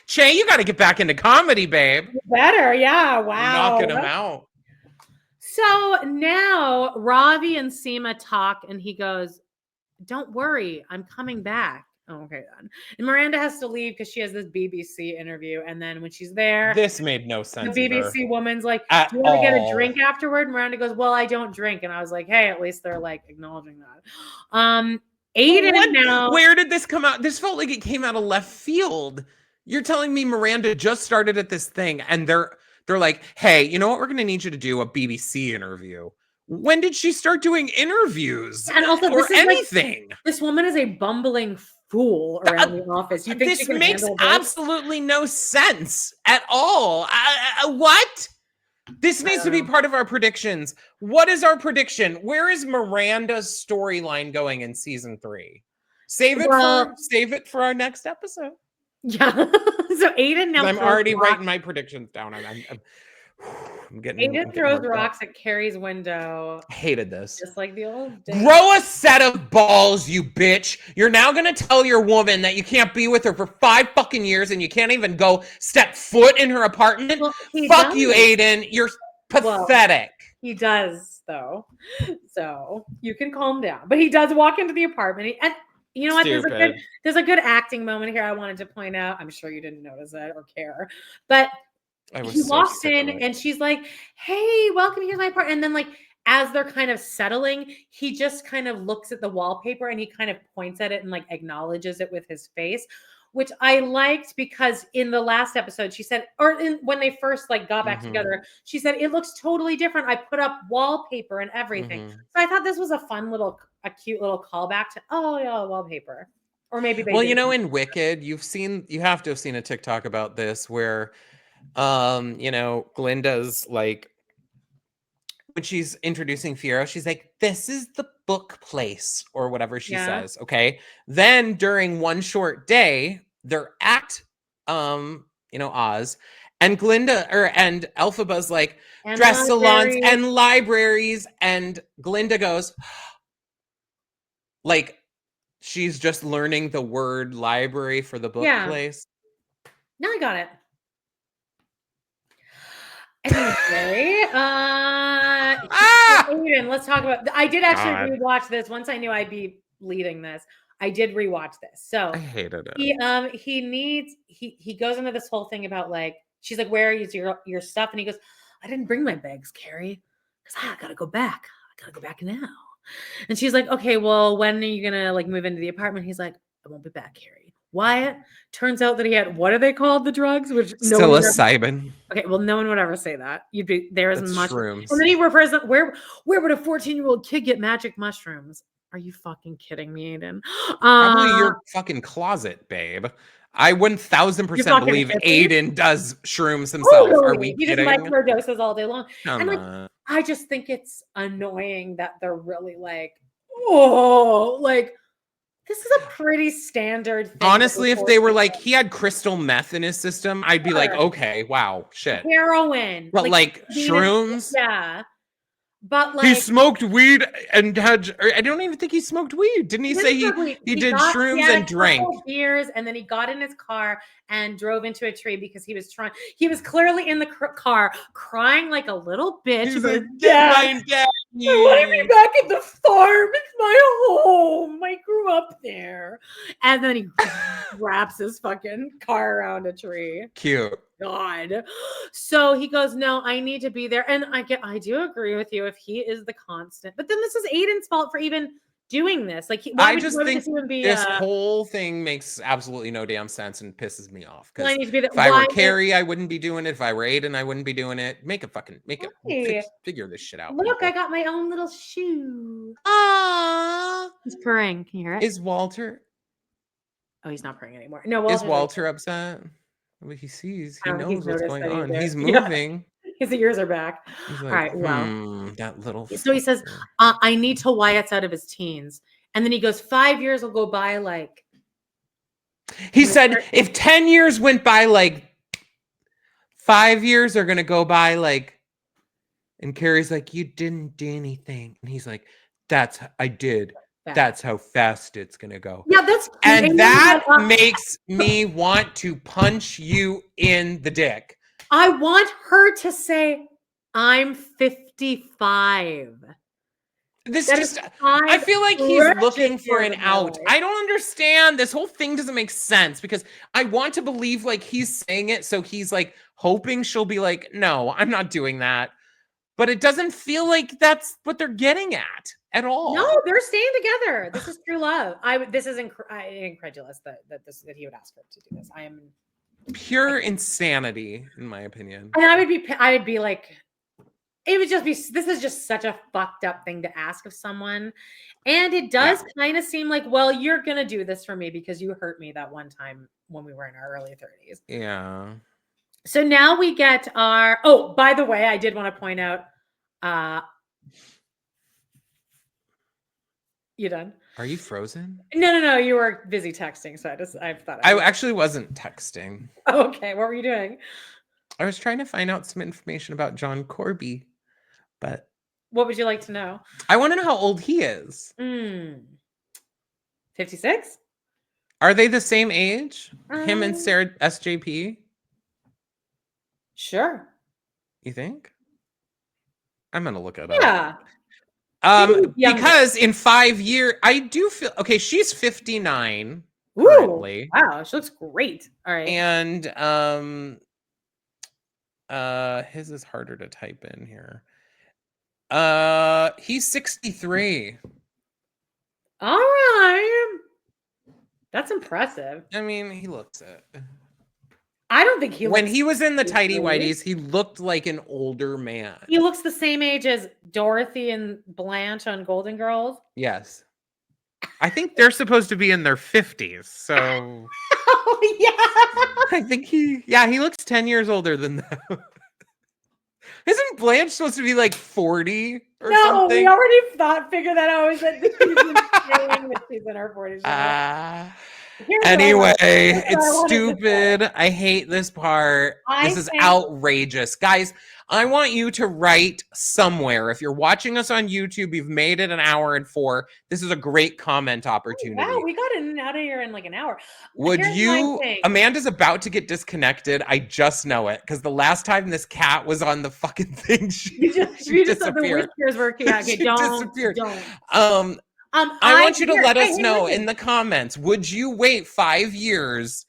Che, you got to get back into comedy, babe. Better, yeah. Wow. Knocking him out. So now Ravi and Seema talk, and he goes, "Don't worry, I'm coming back." Oh, okay then. And Miranda has to leave because she has this BBC interview, and then when she's there, this made no sense. The BBC woman's like, "Do you want to get a drink afterward?" And Miranda goes, "Well, I don't drink." And I was like, "Hey, at least they're like acknowledging that." Aiden now. Where did this come out? This felt like it came out of left field. You're telling me Miranda just started at this thing, and they're like, "Hey, you know what? We're going to need you to do a BBC interview." When did she start doing interviews? And also, or anything? Like, this woman is a bumbling fool around the office. You think this makes absolutely no sense at all. What? This needs to be part of our predictions. What is our prediction? Where is Miranda's storyline going in season 3? Save it for our next episode. Yeah. So Aiden now. I'm already writing my predictions down. Aiden throws rocks at Carrie's window. I hated this. Just like the old days. Grow a set of balls, you bitch. You're now going to tell your woman that you can't be with her for 5 fucking years and you can't even go step foot in her apartment? Well, fuck you, Aiden. You're pathetic. Well, he does, though. So you can calm down. But he does walk into the apartment. And you know what? There's a good acting moment here I wanted to point out. I'm sure you didn't notice it or care. But he walks in and she's like, "Hey, welcome. Here's my apartment." And then like, as they're kind of settling, he just kind of looks at the wallpaper and he kind of points at it and like acknowledges it with his face, which I liked because in the last episode she said, when they first like got back together, she said, "It looks totally different. I put up wallpaper and everything." So I thought this was a cute little callback to, oh yeah, wallpaper. Or maybe they Well, did. in Wicked, you have to have seen a TikTok about this where, Glinda's like, when she's introducing Fiero, she's like, this is the book place, or whatever she says. Okay. Then during one short day, they're at, Oz, and and Elphaba's like, And dress salons libraries. and libraries. And Glinda goes, like, she's just learning the word library for the book place. Now I got it. Anyway, Aiden, let's talk about. I did actually rewatch this once. I knew I'd be leading this. I did rewatch this. So I hated it. He goes into this whole thing about like, she's like, where is your stuff? And he goes, I didn't bring my bags, Carrie, because I gotta go back. I gotta go back now. And she's like, okay, well, when are you gonna like move into the apartment? He's like, I won't be back, Carrie. Wyatt, turns out that he had, what are they called, the drugs? Which psilocybin. Okay, well, no one would ever say that. You'd be there as much. Shrooms. And then he refers to where would a 14-year-old kid get magic mushrooms? Are you fucking kidding me, Aiden? Probably your fucking closet, babe. I 1000% believe Aiden does shrooms himself. Totally. Are we kidding? He just microdoses all day long. Come on. I just think it's annoying that they're really like, oh, like, this is a pretty standard thing. Honestly, if they were like, he had crystal meth in his system, I'd be like, okay, wow, shit. Heroin. But like shrooms? Yeah. But like, he smoked weed and had, I don't even think he smoked weed. Didn't he say he did shrooms and drank? Beers, and then he got in his car and drove into a tree because he was clearly in the car crying like a little bitch. He's like, Dad, I want to be back at the farm. It's my home. I grew up there. And then he wraps his fucking car around a tree. Cute. God. So he goes, no, I need to be there. And I do agree with you if he is the constant. But then this is Aiden's fault for even doing this. Like, I just think this whole thing makes absolutely no damn sense and pisses me off. Because if I were Carrie, I wouldn't be doing it. If I were Aiden, I wouldn't be doing it. Figure this shit out. Look, people. I got my own little shoe. Ah, he's purring. Can you hear it? Is Walter? Oh, he's not purring anymore. No, is Walter upset? Well, he sees. He knows what's going on. He's moving. Yeah. His ears are back. He's like, all right, well, that little. So he says, I need till Wyatt's out of his teens. And then he goes, 5 years will go by like. He said, if 10 years went by like 5 years are going to go by like. And Carrie's like, you didn't do anything. And he's like, I did. That's how fast it's gonna go. Yeah, that's cute. And that makes me want to punch you in the dick. I want her to say, I'm 55. I feel like he's looking for an out. I don't understand. This whole thing doesn't make sense because I want to believe like he's saying it. So he's like hoping she'll be like, no, I'm not doing that. But it doesn't feel like that's what they're getting at all. No, they're staying together. This is true love. This is incredulous that he would ask her to do this. I am pure insanity, in my opinion. And I would be like, it would just be. This is just such a fucked up thing to ask of someone, and it does kind of seem like, well, you're gonna do this for me because you hurt me that one time when we were in our early 30s. Yeah. So now we get our, oh, by the way, I did want to point out, you done? Are you frozen? No, you were busy texting. So I thought. I actually wasn't texting. Okay. What were you doing? I was trying to find out some information about John Corby, but. What would you like to know? I want to know how old he is. 56? Are they the same age? Him and Sarah SJP? Sure. You think? I'm gonna look it up. Yeah. Because in 5 years, I do feel okay. She's 59. Ooh, currently. Wow, she looks great. All right. And his is harder to type in here. He's 63. All right. That's impressive. I mean, he looks it. I don't think he looks. When he was in the tighty whities, he looked like an older man. He looks the same age as Dorothy and Blanche on Golden Girls. Yes. I think they're supposed to be in their 50s. So Oh, yeah. I think he looks 10 years older than them. Isn't Blanche supposed to be like 40 or No, something? we already figured that out. She's in her 40s. Anyway, it's stupid. I hate this part. This is outrageous. Guys, I want you to write somewhere. If you're watching us on YouTube, you've made it an hour and 4. This is a great comment opportunity. Wow, we got in and out of here in like an hour. Would you? Amanda's about to get disconnected. I just know it because the last time this cat was on the fucking thing, she just thought the whiskers were okay, don't. I want you to let us know in the comments. Would you wait 5 years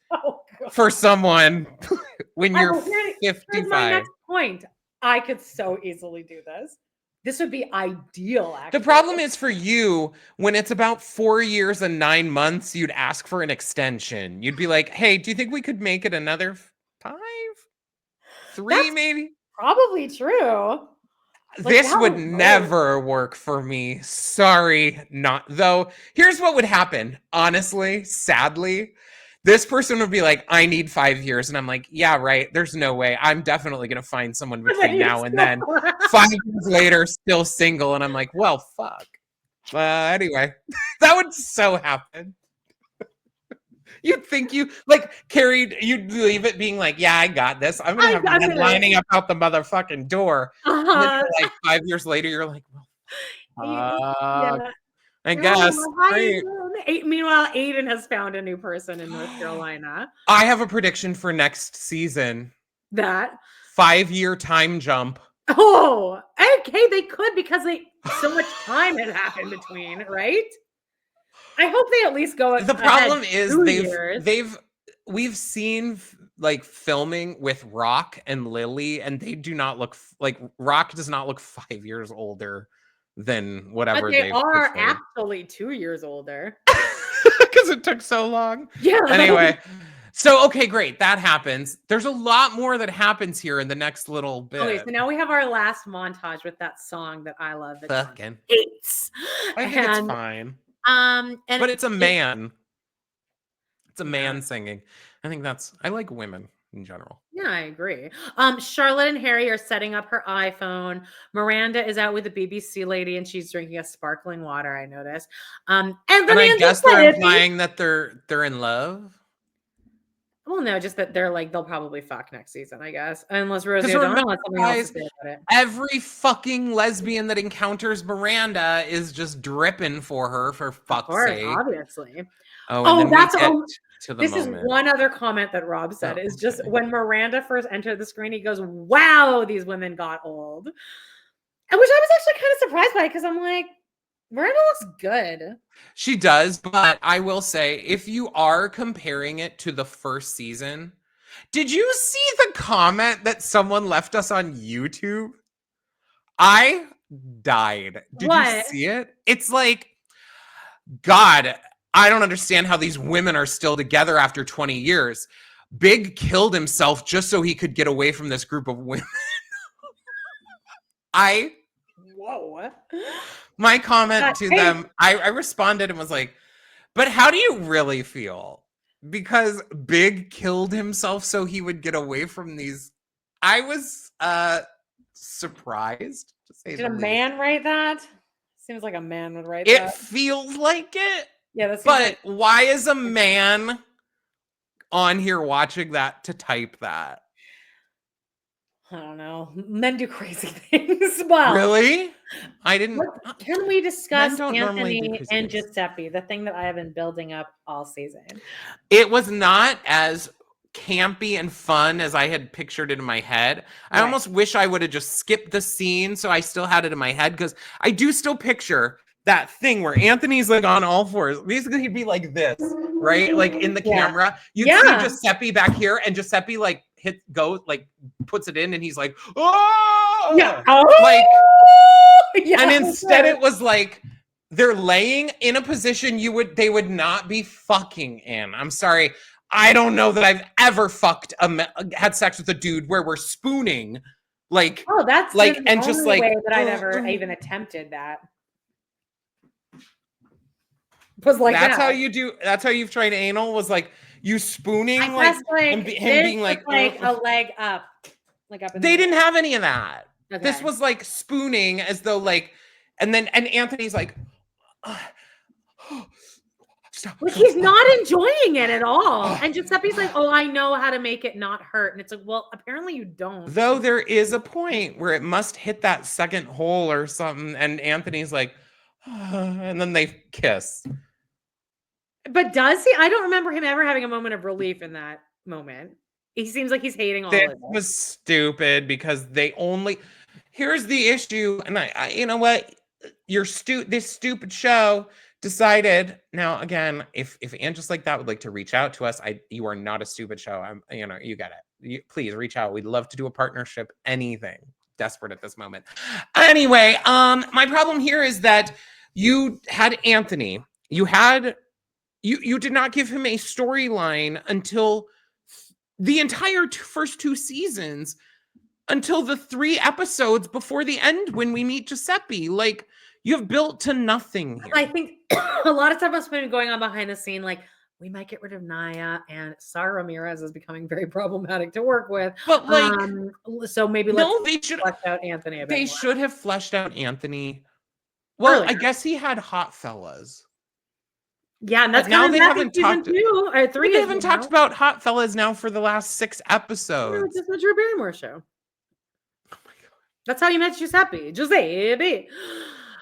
for someone when you're 55? Here's my next point. I could so easily do this. This would be ideal, actually. The problem is for you, when it's about 4 years and 9 months, you'd ask for an extension. You'd be like, hey, do you think we could make it another 5? 3 That's maybe? Probably true. This would never work for me. Sorry, not though. Here's what would happen. Honestly, sadly, this person would be like, I need 5 years. And I'm like, yeah, right. There's no way. I'm definitely going to find someone between now and then. 5 years later, still single. And I'm like, well, fuck. Anyway, that would so happen. You'd think Carrie, you'd leave it being like, yeah, I got this. I'm going to have men lining up out the motherfucking door. And then like 5 years later, you're like, well, I guess. Meanwhile, Aiden has found a new person in North Carolina. I have a prediction for next season. That 5-year time jump. Oh, okay, they could because so much time had happened between, right? I hope they at least go. The problem is we've seen like filming with Rock and Lily, and they do not look like Rock does not look 5 years older than whatever they are actually 2 years older because it took so long. Yeah. Anyway, so okay, great. That happens. There's a lot more that happens here in the next little bit. Okay, so now we have our last montage with that song that I love. Fucking hates. I think it's fine. But it's a man. It's a man singing. I think I like women in general. Yeah, I agree. Charlotte and Harry are setting up her iPhone. Miranda is out with the BBC lady and she's drinking a sparkling water, I noticed. And I guess they're implying that they're in love. Well, no, just that they'll probably fuck next season, I guess. Unless Rosie O'Donnell has something else to say about it. Every fucking lesbian that encounters Miranda is just dripping for her, for fuck's sake. Obviously. This is one other comment that Rob said is just when Miranda first entered the screen, he goes, wow, these women got old. And which I was actually kind of surprised by because I'm like, Miranda looks good. She does, but I will say, if you are comparing it to the first season, did you see the comment that someone left us on YouTube? I died. Did you see it? It's like, God, I don't understand how these women are still together after 20 years. Big killed himself just so he could get away from this group of women. Whoa. My comment to them, I responded and was like, but how do you really feel? Because Big killed himself so he would get away from these. I was surprised. To say Did a man write that? Seems like a man would write that. It feels like it. Yeah, but why is a man on here watching that to type that? I don't know. Men do crazy things. Well, really? I didn't. Can we discuss Anthony and Giuseppe, the thing that I have been building up all season? It was not as campy and fun as I had pictured it in my head. I almost wish I would have just skipped the scene so I still had it in my head because I do still picture that thing where Anthony's like on all fours. Basically, he'd be like this, right? Like in the camera. You'd see Giuseppe back here and Giuseppe like puts it in and he's like, oh! Yeah. And instead it was like they're laying in a position they would not be fucking in. I'm sorry. I don't know that I've ever had sex with a dude where we're spooning. Like, that's like, and just like way that I never even attempted that. was like that's that. how you do. That's how you've tried anal, was like you spooning, I like, guess like and him being like a leg up, like up. In they the didn't have any of that. Okay. This was like spooning as though like, and Anthony's like, stop. Like he's not enjoying it at all. And Giuseppe's like, oh, I know how to make it not hurt. And it's like, well, apparently you don't. Though there is a point where it must hit that second hole or something, and Anthony's like, and then they kiss. But does he? I don't remember him ever having a moment of relief in that moment. He seems like he's hating all of it. It was stupid because they only. Here's the issue, and I you know what? This stupid show decided. Now again, if Anne just like that would like to reach out to us, you are not a stupid show. You get it. Please reach out. We'd love to do a partnership. Anything. Desperate at this moment. Anyway, my problem here is that you had Anthony. You did not give him a storyline until the entire first 2 seasons, until the 3 episodes before the end when we meet Giuseppe. Like, you've built to nothing here. I think a lot of stuff has been going on behind the scene. Like, we might get rid of Nya, and Sara Ramirez is becoming very problematic to work with. But like, so maybe they should flesh out Anthony a bit more. should have fleshed out Anthony. Well, Earlier. I guess he had Hot Fellas. Yeah, and that's now they haven't talked. 2 or 3. They haven't talked about Hot Fellas now for the last 6 episodes. It's just the Drew Barrymore show. Oh my god! That's how you met Giuseppe.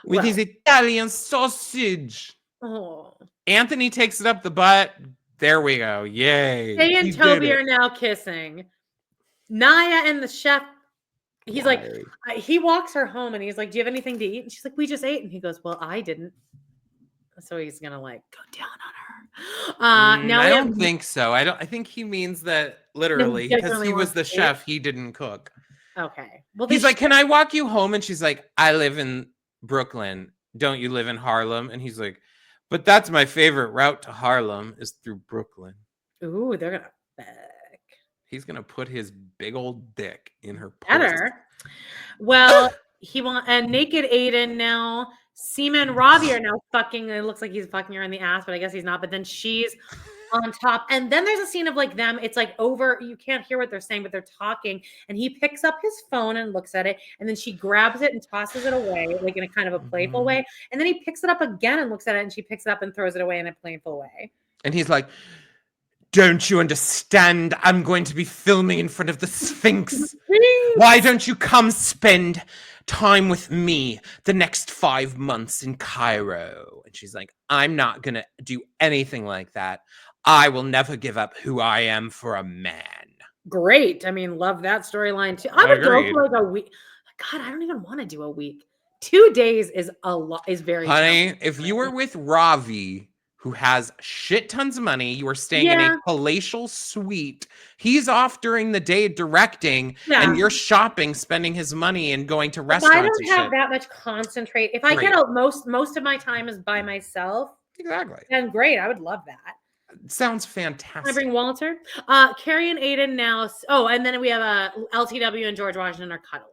With his Italian sausage. Oh. Anthony takes it up the butt. There we go. Yay. They and Toby are now kissing. Nya and the chef, he's like, he walks her home and he's like, do you have anything to eat? And she's like, we just ate. And he goes, well, I didn't. So he's going to like go down on her. Now I don't think so. I think he means that literally because he was the chef. He didn't cook. Okay. Well, he's like, can I walk you home? And she's like, I live in Brooklyn. Don't you live in Harlem? And he's like, but that's my favorite route to Harlem is through Brooklyn. Ooh, they're gonna fuck. He's gonna put his big old dick in her better. Well, and naked Aiden now. Seema and Robbie are now fucking. It looks like he's fucking her in the ass, but I guess he's not. But then she's on top. And then there's a scene of like them. It's like over. You can't hear what they're saying, but they're talking. And he picks up his phone and looks at it. And then she grabs it and tosses it away, like in a kind of a playful way. And then he picks it up again and looks at it. And she picks it up and throws it away in a playful way. And he's like, don't you understand? I'm going to be filming in front of the Sphinx. Why don't you come spend time with me the next 5 months in Cairo? And she's like, I'm not going to do anything like that. I will never give up who I am for a man. Great. I mean, love that storyline too. I would go for like a week. God, I don't even want to do a week. 2 days is a lot. Is very. Honey, if you were with Ravi, who has shit tons of money, you are staying in a palatial suite. He's off during the day directing, and you're shopping, spending his money, and going to restaurants. I don't have that much concentrate. If I get out, most of my time is by myself. Exactly. And great, I would love that. Sounds fantastic. Can I bring Walter? Carrie and Aiden now. Oh, and then we have LTW and George Washington are cuddling.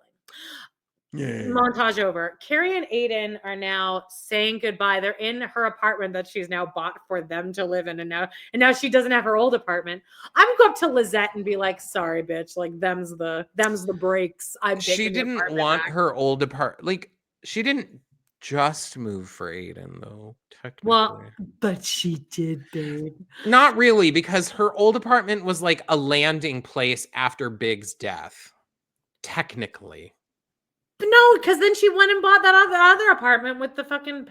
Yeah. Montage over. Carrie and Aiden are now saying goodbye. They're in her apartment that she's now bought for them to live in, and now she doesn't have her old apartment. I would go up to Lizette and be like, "Sorry, bitch. Like them's the breaks." She didn't want her old apartment. Like she didn't just move for Aiden though. Technically, well, but she did, babe. Not really, because her old apartment was like a landing place after Big's death. Technically. No, because then she went and bought that other apartment with the fucking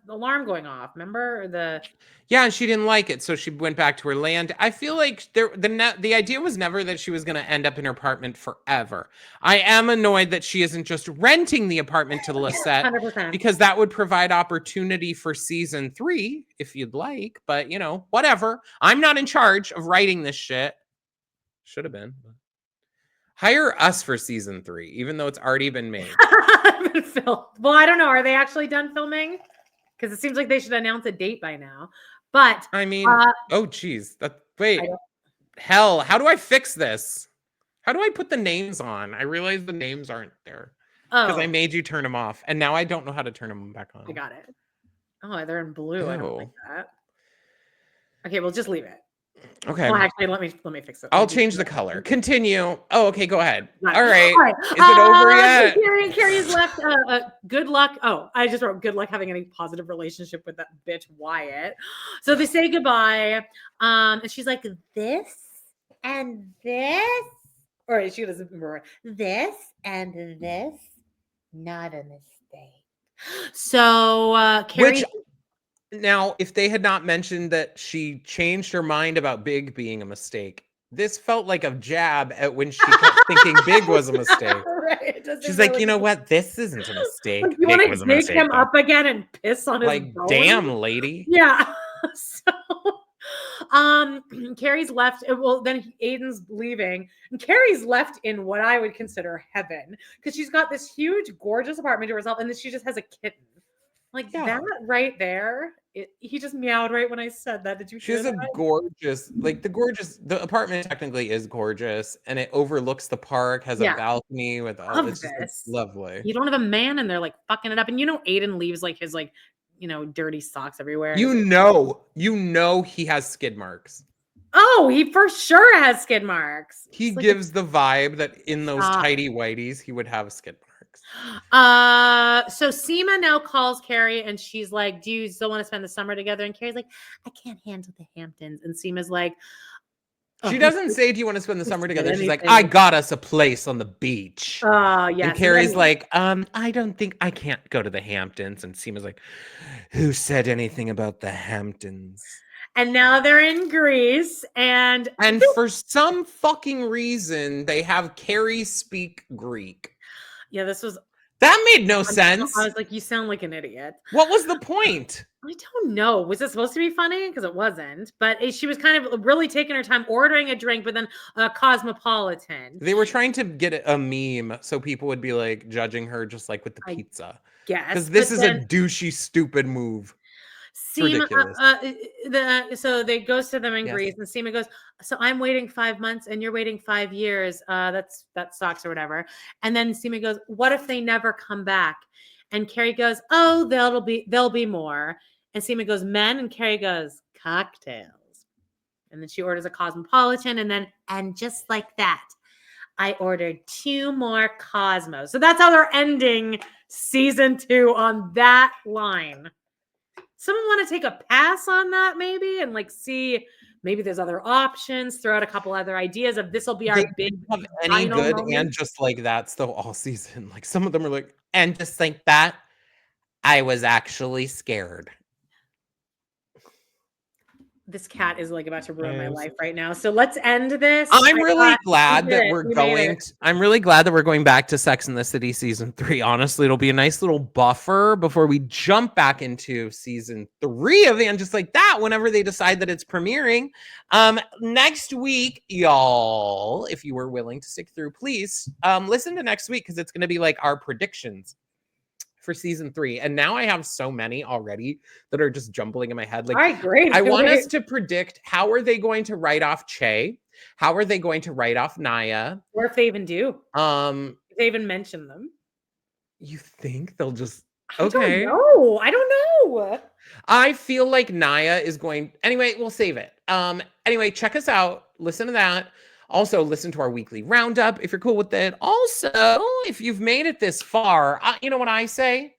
alarm going off. Remember Yeah, and she didn't like it, so she went back to her land. I feel like the idea was never that she was going to end up in her apartment forever. I am annoyed that she isn't just renting the apartment to Lisette, 100%. Because that would provide opportunity for season 3 if you'd like. But whatever. I'm not in charge of writing this shit. Should have been. Hire us for season 3, even though it's already been made. Well, I don't know. Are they actually done filming? Because it seems like they should announce a date by now. But I mean, oh geez, wait, hell, how do I fix this? How do I put the names on? I realize the names aren't there because I made you turn them off, and now I don't know how to turn them back on. I got it. Oh, they're in blue. I don't like Ew. that. Okay, we'll just leave it. Okay. Well, actually, let me fix it. I'll Let me change do the that. color. Continue. Oh, okay, go ahead. Got All it. right. All right. Is it over yet? So Carrie's left. Good luck. Oh, I just wrote good luck having any positive relationship with that bitch Wyatt. So they say goodbye. And she's like, this and this, or she doesn't remember this and this, not a mistake. So Carrie. Which now, if they had not mentioned that she changed her mind about Big being a mistake, this felt like a jab at when she kept thinking Big was a mistake. Right. She's like, you know what? This isn't a mistake. Like, you Big want was to a dig mistake. him Though. up again and piss on his Like, bone? damn, lady. Yeah. So Carrie's left. Well, then Aiden's leaving, and Carrie's left in what I would consider heaven because she's got this huge, gorgeous apartment to herself, and then she just has a kitten. Like that right there. He just meowed right when I said that. Did you She hear has that? a gorgeous, the apartment technically is gorgeous and it overlooks the park, has a balcony with all, it's just like, lovely. You don't have a man in there like fucking it up. And you know, Aiden leaves like his like, you know, dirty socks everywhere. You know he has skid marks. Oh, he for sure has skid marks. He gives the vibe that in those tidy whities, he would have skid marks. So Seema now calls Carrie and she's like, do you still want to spend the summer together? And Carrie's like, I can't handle the Hamptons. And Seema's like, she doesn't say, do you want to spend the summer together? She's like, I got us a place on the beach. Yes. And Carrie's like, I don't think I can't go to the Hamptons. And Seema's like, who said anything about the Hamptons? And now they're in Greece, and for some fucking reason, they have Carrie speak Greek. Yeah, that made no sense. I was like, you sound like an idiot. What was the point? I don't know. Was it supposed to be funny? Because it wasn't. But she was kind of really taking her time ordering a drink, but then a cosmopolitan. They were trying to get a meme so people would be like judging her just like with the pizza. Yes. Because this is a douchey, stupid move. Seema, so they goes to them in Greece, and Seema goes, so I'm waiting 5 months and you're waiting 5 years. That sucks or whatever. And then Seema goes, what if they never come back? And Carrie goes, oh, there'll be more. And Seema goes, men, and Carrie goes, cocktails. And then she orders a cosmopolitan, and just like that, I ordered 2 more Cosmos. So that's how they're ending season 2 on that line. Someone want to take a pass on that maybe and like see maybe there's other options, throw out a couple other ideas of this will be our big have any good moment. And just like that's the all season. Like some of them are like, and just like that, I was actually scared. This cat is like about to ruin my life right now. So let's end this. I'm really glad that we're going back to Sex and the City season 3. Honestly, it'll be a nice little buffer before we jump back into season 3 of And Just Like That whenever they decide that it's premiering. Next week, y'all, if you were willing to stick through, please listen to next week because it's going to be like our predictions for season 3. And now I have so many already that are just jumbling in my head. Like, all right, great. I want us to predict how are they going to write off Che? How are they going to write off Nya? Or if they even do. If they even mention them. You think they'll just I don't know. I feel like Nya is going anyway, we'll save it. Anyway, check us out. Listen to that. Also, listen to our weekly roundup if you're cool with it. Also, if you've made it this far, you know what I say?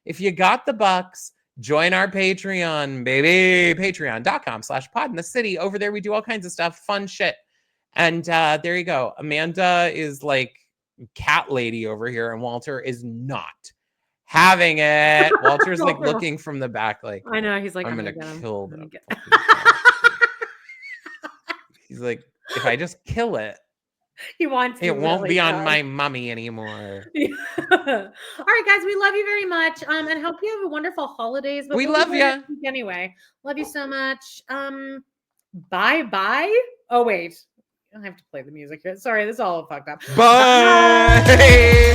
If you got the bucks, join our Patreon, baby. Patreon.com/podinthecity. Over there, we do all kinds of stuff, fun shit. And there you go. Amanda is like cat lady over here, and Walter is not having it. Walter's like looking from the back, like, I know. He's like, I'm going to kill them. He's like, if I just kill it, he wants it won't be on my mummy anymore. All right, guys, we love you very much. And hope you have a wonderful holidays. But we love you anyway. Love you so much. Bye. Oh wait, I have to play the music. Sorry, this is all fucked up. Bye.